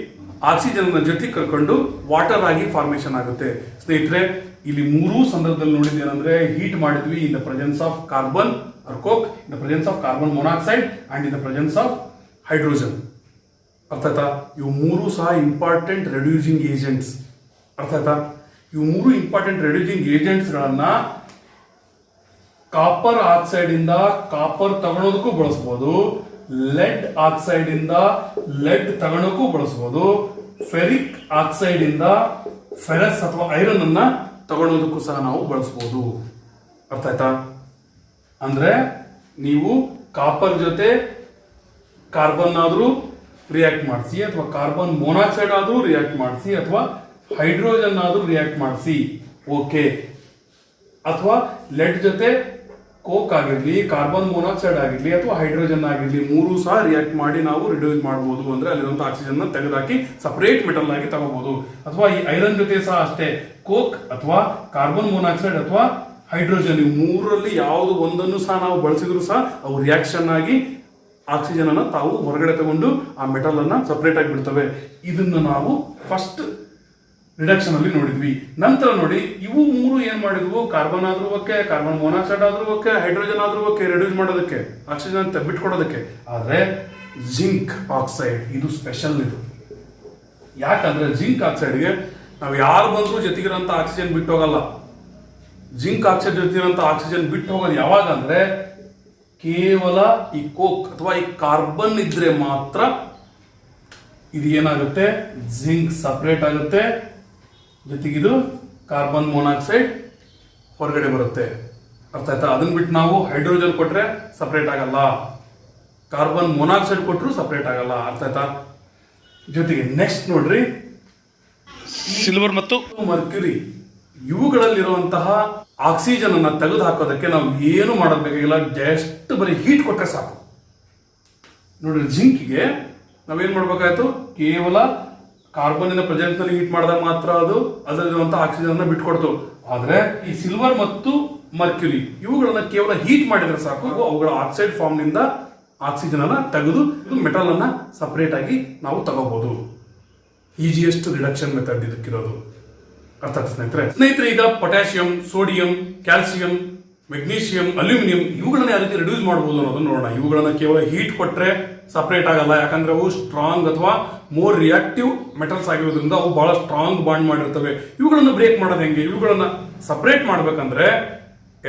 ಆಕ್ಸಿಜನ್ ಜೊತೆ ಕರ್ಕೊಂಡು ವಾಟರ್ ಆಗಿ ಫಾರ್ಮೇಶನ್ ಆಗುತ್ತೆ. ಸ್ನೇಹಿತರೆ, ಇಲ್ಲಿ ಮೂರೂ ಸಂದರ್ಭದಲ್ಲಿ ನೋಡಿದ್ದೇನೆಂದ್ರೆ ಹೀಟ್ ಮಾಡಿದ್ವಿ in the presence of carbon or coke, in the presence of carbon monoxide and in the presence of hydrogen. ಅರ್ಥ ಆಯ್ತಾ? ಇವು ಮೂರು ಸಹ ಇಂಪಾರ್ಟೆಂಟ್ ರೆಡ್ಯೂಸಿಂಗ್ ಏಜೆಂಟ್ಸ್. ಅರ್ಥ ಆಯ್ತಾ? ಇವು ಮೂರು ಇಂಪಾರ್ಟೆಂಟ್ ರೆಡ್ಯೂಸಿಂಗ್ ಏಜೆಂಟ್ಸ್ ಗಳನ್ನ ಕಾಪರ್ ಆಕ್ಸೈಡ್ ಇಂದ ಕಾಪರ್ ತಗೊಳೋದಕ್ಕೂ ಬಳಸಬಹುದು, ಲೆಡ್ ಆಕ್ಸೈಡ್ ಇಂದ ಲೆಡ್ ತಗೊಳೋಕ್ಕೂ ಬಳಸಬಹುದು, ಫೆರಿಕ್ ಆಕ್ಸೈಡ್ ಇಂದ ಫೆರಸ್ ಅಥವಾ ಐರನ್ ಅನ್ನ ತಗೊಳೋದಕ್ಕೂ ಸಹ ನಾವು ಬಳಸಬಹುದು. ಅರ್ಥ ಆಯ್ತಾ? ಅಂದ್ರೆ ನೀವು ಕಾಪರ್ ಜೊತೆ ಕಾರ್ಬನ್ ಆದ್ರೂ ರಿಯಾಕ್ಟ್ ಮಾಡಿಸಿ, ಅಥವಾ ಕಾರ್ಬನ್ ಮೊನಾಕ್ಸೈಡ್ ಆದ್ರೂ ರಿಯಾಕ್ಟ್ ಮಾಡಿಸಿ, ಅಥವಾ ಹೈಡ್ರೋಜನ್ ಆದ್ರೂ ರಿಯಾಕ್ಟ್ ಮಾಡಿಸಿ, ಓಕೆ. ಅಥವಾ ಲೆಡ್ ಜೊತೆ ಕೋಕ್ ಆಗಿರ್ಲಿ, ಕಾರ್ಬನ್ ಮೊನಾಕ್ಸೈಡ್ ಆಗಿರ್ಲಿ, ಅಥವಾ ಹೈಡ್ರೋಜನ್ ಆಗಿರ್ಲಿ, ಮೂರು ಸಹ ರಿಯಾಕ್ಟ್ ಮಾಡಿ ನಾವು ರಿಡ್ಯೂಸ್ ಮಾಡಬಹುದು. ಅಂದ್ರೆ ಅಲ್ಲಿರುವಂತ ಆಕ್ಸಿಜನ್ ತೆಗೆದುಹಾಕಿ ಸಪರೇಟ್ ಮೆಟಲ್ ಆಗಿ ತಗೋಬಹುದು. ಅಥವಾ ಈ ಐರನ್ ಜೊತೆ ಸಹ ಅಷ್ಟೇ, ಕೋಕ್ ಅಥವಾ ಕಾರ್ಬನ್ ಮೊನಾಕ್ಸೈಡ್ ಅಥವಾ ಹೈಡ್ರೋಜನ್ ಇವು ಮೂರರಲ್ಲಿ ಯಾವುದು ಒಂದನ್ನು ಸಹ ನಾವು ಬಳಸಿದ್ರು ಸಹ ಅವು ರಿಯಾಕ್ಷನ್ ಆಗಿ ಆಕ್ಸಿಜನ್ ಅನ್ನ ತಾವು ಹೊರಗಡೆ ತಗೊಂಡು ಆ ಮೆಟಲ್ ಅನ್ನ ಸಪರೇಟ್ ಆಗಿ ಬಿಡ್ತವೆ. ಇದನ್ನು ನಾವು ಫಸ್ಟ್ ರಿಡಕ್ಷನ್ ಅಲ್ಲಿ ನೋಡಿದ್ವಿ. ನಂತರ ನೋಡಿ, ಇವು ಮೂರು ಏನ್ ಮಾಡಿದ್ವು, ಕಾರ್ಬನ್ ಆದ್ರೂ ಓಕೆ, ಕಾರ್ಬನ್ ಮೊನಾಕ್ಸೈಡ್ ಆದ್ರೂ ಓಕೆ, ಹೈಡ್ರೋಜನ್ ಆದ್ರೂ ಓಕೆ, ರೆಡ್ಯೂಸ್ ಮಾಡೋದಕ್ಕೆ, ಆಕ್ಸಿಜನ್ ಅಂತ ಬಿಟ್ಕೊಡೋದಕ್ಕೆ. ಆದ್ರೆ ಜಿಂಕ್ ಆಕ್ಸೈಡ್ ಇದು ಸ್ಪೆಷಲ್. ಇದು ಯಾಕಂದ್ರೆ ಜಿಂಕ್ ಆಕ್ಸೈಡ್ಗೆ ನಾವು ಯಾರು ಬಂದ್ರು ಜೊತೆಗಿರೋಂಥ ಆಕ್ಸಿಜನ್ ಬಿಟ್ಟು ಹೋಗಲ್ಲ. ಜಿಂಕ್ ಆಕ್ಸೈಡ್ ಜೊತೆಗಿರೋಂಥ ಆಕ್ಸಿಜನ್ ಬಿಟ್ಟು ಹೋಗೋದು ಯಾವಾಗ ಅಂದ್ರೆ ಕೇವಲ ಈ ಕೋಕ್ ಅಥವಾ ಈ ಕಾರ್ಬನ್ ಇದ್ರೆ ಮಾತ್ರ ಇದು ಏನಾಗುತ್ತೆ, ಜಿಂಕ್ ಸಪರೇಟ್ ಆಗುತ್ತೆ, ಜೊತೆಗಿದು ಕಾರ್ಬನ್ ಮೊನಾಕ್ಸೈಡ್ ಹೊರಗಡೆ ಬರುತ್ತೆ. ಅರ್ಥ ಆಯ್ತಾ? ಅದನ್ನ ಬಿಟ್ಟು ನಾವು ಹೈಡ್ರೋಜನ್ ಕೊಟ್ರೆ ಸಪರೇಟ್ ಆಗಲ್ಲ, ಕಾರ್ಬನ್ ಮೊನಾಕ್ಸೈಡ್ ಕೊಟ್ಟರು ಸಪರೇಟ್ ಆಗಲ್ಲ. ಅರ್ಥ ಆಯ್ತಾ? ಜೊತೆಗೆ ನೆಕ್ಸ್ಟ್ ನೋಡ್ರಿ, ಸಿಲ್ವರ್ ಮತ್ತು ಮರ್ಕ್ಯುರಿ ಇವುಗಳಲ್ಲಿರುವಂತಹ ಆಕ್ಸಿಜನ್ ಅನ್ನ ತೆಗೆದು ಹಾಕೋದಕ್ಕೆ ನಾವು ಏನು ಮಾಡೋದು ಬೇಕಾಗಿಲ್ಲ, ಜಸ್ಟ್ ಬರೀ ಹೀಟ್ ಕೊಟ್ಟರೆ ಸಾಕು. ನೋಡ್ರಿ, ಜಿಂಕ್ಗೆ ನಾವೇನ್ ಮಾಡ್ಬೇಕಾಯ್ತು, ಕೇವಲ ಕಾರ್ಬನ್ ಪ್ರೆಸೆನ್ಸ್ ನಲ್ಲಿ ಹೀಟ್ ಮಾಡಿದಾಗ ಮಾತ್ರ ಅದು ಅದರಲ್ಲಿರುವಂತಹ ಆಕ್ಸಿಜನ್ ಅನ್ನ ಬಿಟ್ಕೊಡ್ತು. ಆದ್ರೆ ಈ ಸಿಲ್ವರ್ ಮತ್ತು ಮರ್ಕ್ಯುರಿ ಇವುಗಳನ್ನ ಕೇವಲ ಹೀಟ್ ಮಾಡಿದ್ರೆ ಸಾಕು, ಅವುಗಳ ಆಕ್ಸೈಡ್ ಫಾರ್ಮ್ ನಿಂದ ಆಕ್ಸಿಜನ್ ಅನ್ನ ತೆಗೆದು ಮೆಟಲ್ ಅನ್ನ ಸಪರೇಟ್ ಆಗಿ ನಾವು ತಗೋಬಹುದು. ಈಸಿಯೆಸ್ಟ್ ರಿಡಕ್ಷನ್ ಮೆಥಡ್ ಇದಕ್ಕಿರೋದು. ಅರ್ಥ ಸ್ನೇಹಿತರೆ, ಈಗ potassium, sodium, calcium, magnesium, aluminium ಇವುಗಳನ್ನ ಯಾವ ರೀತಿ ರಿಡ್ಯೂಸ್ ಮಾಡಬಹುದು ಅನ್ನೋದನ್ನ ನೋಡೋಣ. ಇವುಗಳನ್ನ ಕೇವಲ ಹೀಟ್ ಕೊಟ್ರೆ ಸಪರೇಟ್ ಆಗಲ್ಲ, ಯಾಕಂದ್ರೆ ಅವು ಸ್ಟ್ರಾಂಗ್ ಅಥವಾ ಮೋರ್ ರಿಯಾಕ್ಟಿವ್ ಮೆಟಲ್ಸ್ ಆಗಿರೋದ್ರಿಂದ ಅವು ಬಹಳ ಸ್ಟ್ರಾಂಗ್ ಬಾಂಡ್ ಮಾಡಿರ್ತವೆ. ಇವುಗಳನ್ನ ಬ್ರೇಕ್ ಮಾಡೋದು ಹೆಂಗೆ? ಇವುಗಳನ್ನ ಸಪರೇಟ್ ಮಾಡ್ಬೇಕಂದ್ರೆ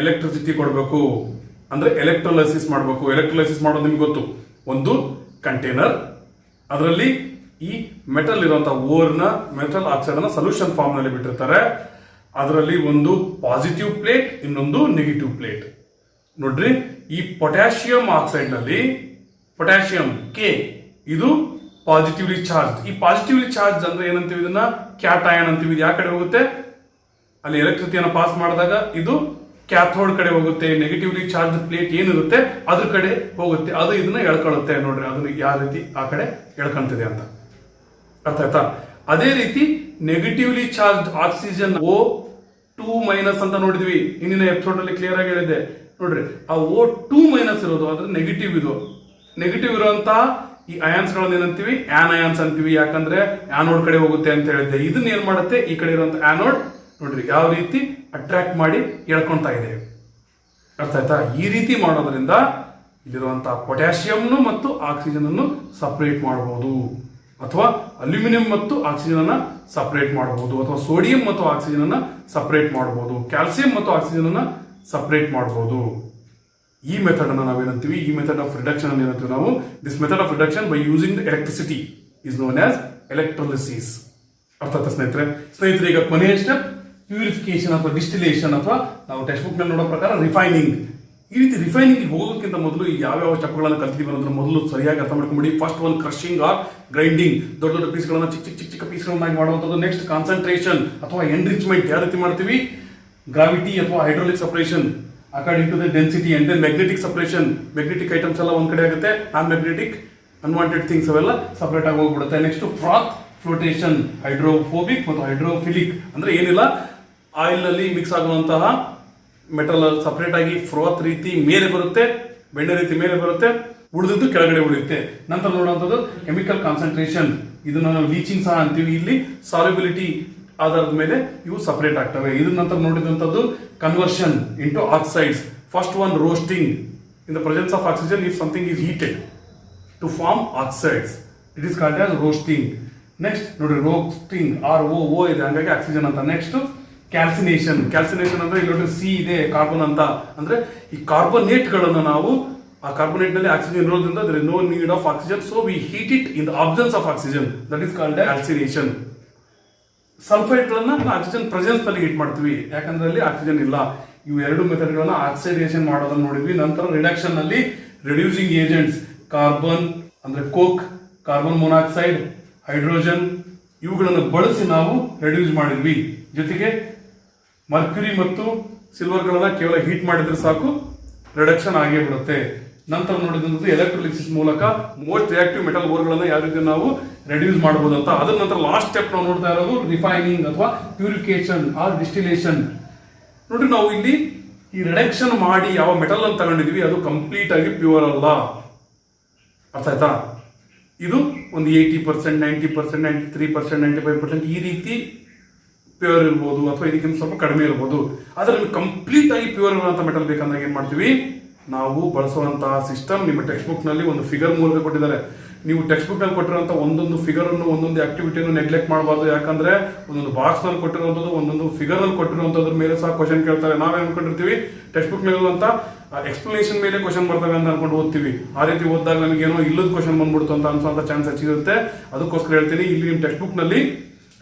ಎಲೆಕ್ಟ್ರಿಸಿಟಿ ಕೊಡಬೇಕು, ಅಂದ್ರೆ ಎಲೆಕ್ಟ್ರೋಲೈಸಿಸ್ ಮಾಡಬೇಕು. ಎಲೆಕ್ಟ್ರೋಲೈಸಿಸ್ ಮಾಡೋದು ನಿಮ್ಗೆ ಗೊತ್ತು, ಒಂದು ಕಂಟೈನರ್, ಅದರಲ್ಲಿ ಈ ಮೆಟಲ್ ಇರುವಂತಹ ಓರ್ನ ಮೆಟಲ್ ಆಕ್ಸೈಡ್ ಅನ್ನ ಸೊಲ್ಯೂಷನ್ ಫಾರ್ಮ್ ನಲ್ಲಿ ಬಿಟ್ಟಿರ್ತಾರೆ. ಅದರಲ್ಲಿ ಒಂದು ಪಾಸಿಟಿವ್ ಪ್ಲೇಟ್, ಇನ್ನೊಂದು ನೆಗೆಟಿವ್ ಪ್ಲೇಟ್. ನೋಡ್ರಿ, ಈ ಪೊಟ್ಯಾಷಿಯಂ ಆಕ್ಸೈಡ್ ನಲ್ಲಿ ಪೊಟ್ಯಾಷಿಯಂ ಕೆ ಇದು ಪಾಸಿಟಿವ್ಲಿ ಚಾರ್ಜ್. ಈ ಪಾಸಿಟಿವ್ಲಿ ಚಾರ್ಜ್ ಅಂದ್ರೆ ಏನಂತೀವಿ, ಇದನ್ನ ಕ್ಯಾಟಯನ್ ಅಂತೀವಿ. ಇದು ಯಾವ ಕಡೆ ಹೋಗುತ್ತೆ, ಅಲ್ಲಿ ಎಲೆಕ್ಟ್ರಿಸಿಟಿಯನ್ನು ಪಾಸ್ ಮಾಡಿದಾಗ ಇದು ಕ್ಯಾಥೋಡ್ ಕಡೆ ಹೋಗುತ್ತೆ. ನೆಗೆಟಿವ್ಲಿ ಚಾರ್ಜ್ ಪ್ಲೇಟ್ ಏನಿರುತ್ತೆ ಅದ್ರ ಕಡೆ ಹೋಗುತ್ತೆ, ಅದು ಇದನ್ನ ಎಳ್ಕೊಳ್ಳುತ್ತೆ. ನೋಡ್ರಿ, ಅದನ್ನ ಯಾವ ರೀತಿ ಆ ಕಡೆ ಎಳ್ಕೊಂತಿದೆ ಅಂತ. ಅರ್ಥ ಆಯ್ತಾ? ಅದೇ ರೀತಿ ನೆಗೆಟಿವ್ಲಿ ಚಾರ್ಜ್ ಆಕ್ಸಿಜನ್ O2- ಅಂತ ನೋಡಿದ್ವಿ ಇಂದಿನ ಎಪಿಸೋಡ್ ಅಲ್ಲಿ, ಕ್ಲಿಯರ್ ಆಗಿ ಹೇಳಿದ್ದೆ. ನೋಡ್ರಿ, ಆ O2- ಇರೋದು ಅದ್ರ ನೆಗೆಟಿವ್. ಇದು ನೆಗೆಟಿವ್ ಇರುವಂತಹ ಈ ಅಯಾನ್ಸ್ ಗಳನ್ನ ಏನಂತೀವಿ, ಆನಯಾನ್ಸ್ ಅಂತೀವಿ. ಯಾಕಂದ್ರೆ ಆನೋಡ್ ಕಡೆ ಹೋಗುತ್ತೆ ಅಂತ ಹೇಳಿದ್ದೆ. ಇದನ್ನ ಏನ್ ಮಾಡುತ್ತೆ, ಈ ಕಡೆ ಇರುವಂತ ಆನೋಡ್ ನೋಡ್ರಿ ಯಾವ ರೀತಿ ಅಟ್ರಾಕ್ಟ್ ಮಾಡಿ ಎಳ್ಕೊಂತಾ ಇದೆ. ಅರ್ಥ ಆಯ್ತಾ? ಈ ರೀತಿ ಮಾಡೋದ್ರಿಂದ ಇಲ್ಲಿರುವಂತಹ ಪೊಟ್ಯಾಷಿಯಂನು ಮತ್ತು ಆಕ್ಸಿಜನ್ ಅನ್ನು ಸಪರೇಟ್ ಮಾಡಬಹುದು, ಅಥವಾ ಅಲ್ಯೂಮಿನಿಯಂ ಮತ್ತು ಆಕ್ಸಿಜನ್ ಅನ್ನ ಸಪರೇಟ್ ಮಾಡಬಹುದು, ಅಥವಾ ಸೋಡಿಯಂ ಮತ್ತು ಆಕ್ಸಿಜನ್ ಅನ್ನ ಸಪರೇಟ್ ಮಾಡಬಹುದು, ಕ್ಯಾಲ್ಸಿಯಂ ಮತ್ತು ಆಕ್ಸಿಜನ್ ಅನ್ನ ಸಪರೇಟ್ ಮಾಡಬಹುದು. ಈ ಮೆಥಡ್ ಅನ್ನ ನಾವೇನಂತೀವಿ, ಈ ಮೆಥಡ್ ಆಫ್ ರಿಡಕ್ಷನ್ ಅನ್ನು ಏನಂತೀವಿ ನಾವು, this method of reduction by using electricity is known as electrolysis. ಅರ್ಥ ಆಯ್ತಾ ಸ್ನೇಹಿತರೆ? ಈಗ ಕೊನೆಯ ಸ್ಟೆಪ್ ಪ್ಯೂರಿಫಿಕೇಶನ್ ಅಥವಾ ಡಿಸ್ಟಿಲೇಷನ್, ಅಥವಾ ನಾವು ಟೆಕ್ಸ್ಟ್ ಬುಕ್ ನಲ್ಲಿ ನೋಡೋ ಪ್ರಕಾರ ರಿಫೈನಿಂಗ್. ಈ ರೀತಿ ರಿಫೈನಿಂಗ್ ಹೋಗೋಕ್ಕಿಂತ ಮೊದಲು ಯಾವ್ಯಾವ ಸ್ಟೆಪ್ಗಳನ್ನು ಕಲ್ತಿದ್ದೀವಿ ಅನ್ನೋದ್ರ ಮೊದಲು ಸರಿಯಾಗಿ ಅರ್ಥ ಮಾಡ್ಕೊಂಬಿಡಿ. ಫಸ್ಟ್ ಒಂದು ಕ್ರಶಿಂಗ್ ಆರ್ ಗ್ರೈಂಡಿಂಗ್, ದೊಡ್ಡ ದೊಡ್ಡ ಪೀಸ್ಗಳನ್ನ ಚಿಕ್ಕ ಪೀಸ್ಗಳನ್ನಾಗಿ ಮಾಡುವಂಥದ್ದು. ನೆಕ್ಸ್ಟ್ ಕಾನ್ಸಂಟ್ರೇಷನ್ ಅಥವಾ ಎನ್ರಿಚ್ಮೆಂಟ್, ಯಾವ ರೀತಿ ಮಾಡ್ತೀವಿ, ಗ್ರಾವಿಟಿ ಅಥವಾ hydraulic separation according to the density, and then magnetic separation. Magnetic items ಎಲ್ಲ ಒಂದ್ ಕಡೆ ಆಗುತ್ತೆ, ನಾನ್ ಮ್ಯಾಗ್ನೆಟಿಕ್ ಅನ್ವಾಂಟೆಡ್ ಥಿಂಗ್ಸ್ ಅವೆಲ್ಲ ಸಪರೇಟ್ ಆಗಿ ಹೋಗ್ಬಿಡುತ್ತೆ. ನೆಕ್ಸ್ಟ್ ಫ್ರಾತ್ ಫ್ಲೋಟೇಷನ್, ಹೈಡ್ರೋಫೋಬಿಕ್ ಮತ್ತು ಹೈಡ್ರೋಫಿಲಿಕ್. ಅಂದ್ರೆ ಏನಿಲ್ಲ, ಆಯಿಲ್ ನಲ್ಲಿ ಮಿಕ್ಸ್ ಆಗುವಂತಹ ಮೆಟಲ್ ಸಪರೇಟ್ ಆಗಿ ಫ್ರೋತ್ ರೀತಿ ಮೇಲೆ ಬರುತ್ತೆ, ಬೆಣ್ಣೆ ರೀತಿ ಮೇಲೆ ಬರುತ್ತೆ, ಉಳಿದಿದ್ದು ಕೆಳಗಡೆ ಉಳಿಯುತ್ತೆ. ನಂತರ ನೋಡುವಂಥದ್ದು ಕೆಮಿಕಲ್ ಕಾನ್ಸಂಟ್ರೇಷನ್, ಇದನ್ನ ನಾವು ಲೀಚಿಂಗ್ ಸಹ ಅಂತೀವಿ. ಇಲ್ಲಿ ಸಾಲ್ಯುಬಿಲಿಟಿ ಆಧಾರದ ಮೇಲೆ ಇವು ಸಪರೇಟ್ ಆಗ್ತವೆ. ಇದ್ರ ನಂತರ ನೋಡಿದಂಥದ್ದು conversion into oxides. First one roasting in the presence of oxygen if something is heated to form oxides, it is called as roasting. Next ನೋಡಿ ರೋಸ್ಟಿಂಗ್, ROO ಇದೆ, ಹಂಗಾಗಿ ಆಕ್ಸಿಜನ್ ಅಂತ. Next calcination. ಕ್ಯಾಲ್ಸಿನೇಷನ್ ಅಂದ್ರೆ ಇಲ್ಲಿ ನೋಡಿ ಸಿ ಇದೆ, carbon ಅಂತ. ಅಂದ್ರೆ ಈ ಕಾರ್ಬನೇಟ್ ಗಳನ್ನು ನಾವು, ಆ ಕಾರ್ಬನೇಟ್ ನಲ್ಲಿ ಆಕ್ಸಿಜನ್ ಇರೋದ್ರಿಂದ there is no need of oxygen, so we heat it in the absence of oxygen, that is called calcination. Sulphide ಗಳನ್ನ ಆಕ್ಸಿಜನ್ ಪ್ರೆಸೆನ್ಸ್ ನಲ್ಲಿ ಹೀಟ್ ಮಾಡ್ತೀವಿ, ಯಾಕಂದ್ರೆ ಅಲ್ಲಿ ಆಕ್ಸಿಜನ್ ಇಲ್ಲ. ಇವು ಎರಡು ಮೆಥಡ್ ಗಳನ್ನ ಆಕ್ಸಿಡೇಷನ್ ಮಾಡೋದನ್ನ ನೋಡಿದ್ವಿ. ನಂತರ ರಿಡಕ್ಷನ್ ನಲ್ಲಿ ರೆಡ್ಯೂಸಿಂಗ್ ಏಜೆಂಟ್ಸ್, ಕಾರ್ಬನ್ ಅಂದ್ರೆ ಕೋಕ್, ಕಾರ್ಬನ್ ಮೊನಾಕ್ಸೈಡ್, ಹೈಡ್ರೋಜನ್, ಇವುಗಳನ್ನು ಬಳಸಿ ನಾವು ರೆಡ್ಯೂಸ್ ಮಾಡಿದ್ವಿ. ಜೊತೆಗೆ ಮರ್ಕ್ಯುರಿ ಮತ್ತು ಸಿಲ್ವರ್ ಗಳನ್ನ ಕೇವಲ ಹೀಟ್ ಮಾಡಿದ್ರೆ ಸಾಕು, ರಿಡಕ್ಷನ್ ಆಗೇ ಬಿಡುತ್ತೆ. ನಂತರ ನೋಡಿದಂಥದ್ದು ಎಲೆಕ್ಟ್ರೋಲಿಸಿಸ್ ಮೂಲಕ ಮೋಸ್ಟ್ ರಿಯಾಕ್ಟಿವ್ ಮೆಟಲ್ ಓರ್ ಗಳನ್ನ ಯಾವ ರೀತಿ ನಾವು ರೆಡ್ಯೂಸ್ ಮಾಡಬಹುದು ಅಂತ. ಅದರ ನಂತರ ಲಾಸ್ಟ್ ಸ್ಟೆಪ್ ನಾವು ನೋಡ್ತಾ ಇರೋದು ರಿಫೈನಿಂಗ್ ಅಥವಾ ಪ್ಯೂರಿಫಿಕೇಶನ್ ಆರ್ ಡಿಸ್ಟಿಲೇಷನ್. ನೋಡಿ, ನಾವು ಇಲ್ಲಿ ಈ ರಿಡಕ್ಷನ್ ಮಾಡಿ ಯಾವ ಮೆಟಲ್ ಅನ್ನು ತಗೊಂಡಿದ್ವಿ ಅದು ಕಂಪ್ಲೀಟ್ ಆಗಿ ಪ್ಯೂರ್ ಅಲ್ಲ, ಅರ್ಥ ಆಯ್ತಾ? ಇದು ಒಂದು 80%, 90%, 93%, 95% ಈ ರೀತಿ ಪ್ಯೂರ್ ಇರ್ಬೋದು, ಅಥವಾ ಇದಕ್ಕಿಂತ ಸ್ವಲ್ಪ ಕಡಿಮೆ ಇರ್ಬೋದು. ಅದರಲ್ಲಿ ಕಂಪ್ಲೀಟ್ ಆಗಿ ಪ್ಯೂರ್ ಇರುವಂತಹ ಮೆಟಲ್ ಬೇಕಂದಾಗ ಏನ್ ಮಾಡ್ತೀವಿ ನಾವು? ಬಳಸುವಂತಹ ಸಿಸ್ಟಮ್ ನಿಮ್ಮ ಟೆಕ್ಸ್ಟ್ ಬುಕ್ ನಲ್ಲಿ ಒಂದು ಫಿಗರ್ ಮೂಲಕ ಕೊಟ್ಟಿದ್ದಾರೆ. ನೀವು ಟೆಕ್ಸ್ಟ್ ಬುಕ್ ನಲ್ಲಿ ಕೊಟ್ಟಿರುವಂತ ಒಂದೊಂದು ಫಿಗರ್ ಅನ್ನು, ಒಂದೊಂದು ಆಕ್ಟಿವಿಟಿಯನ್ನು ನೆಗ್ಲೆಕ್ಟ್ ಮಾಡಬಾರ್ದು. ಯಾಕಂದ್ರೆ ಒಂದೊಂದು ಬಾಕ್ಸ್ ನಲ್ಲಿ ಕೊಟ್ಟಿರುವಂತದ್ದು, ಒಂದೊಂದು ಫಿಗರ್ ನಲ್ಲಿ ಕೊಟ್ಟಿರುವಂತದ್ರ ಮೇಲೆ ಸಹ ಕ್ವಶನ್ ಕೇಳ್ತಾರೆ. ನಾವೇ ಅನ್ಕೊಂಡಿರ್ತೀವಿ ಟೆಕ್ಸ್ಟ್ ಬುಕ್ ನಲ್ಲಿ ಇರುವಂತ ಎಕ್ಸ್ಪ್ಲನೇಷನ್ ಮೇಲೆ ಕ್ವಶನ್ ಬರ್ತವೆ ಅಂತ ಅನ್ಕೊಂಡು ಓದ್ತೀವಿ. ಆ ರೀತಿ ಓದಿದಾಗ ನಮಗೇನೋ ಇಲ್ಲದ ಕ್ವಶನ್ ಬಂದ್ಬಿಡ್ತು ಅಂತ ಅನ್ಸುವಂತ ಚಾನ್ಸ್ ಹೆಚ್ಚಿರುತ್ತೆ. ಅದಕ್ಕೋಸ್ಕರ ಹೇಳ್ತೀನಿ, ಇಲ್ಲಿ ನಿಮ್ಮ ಟೆಕ್ಸ್ಟ್ ಬುಕ್ ನಲ್ಲಿ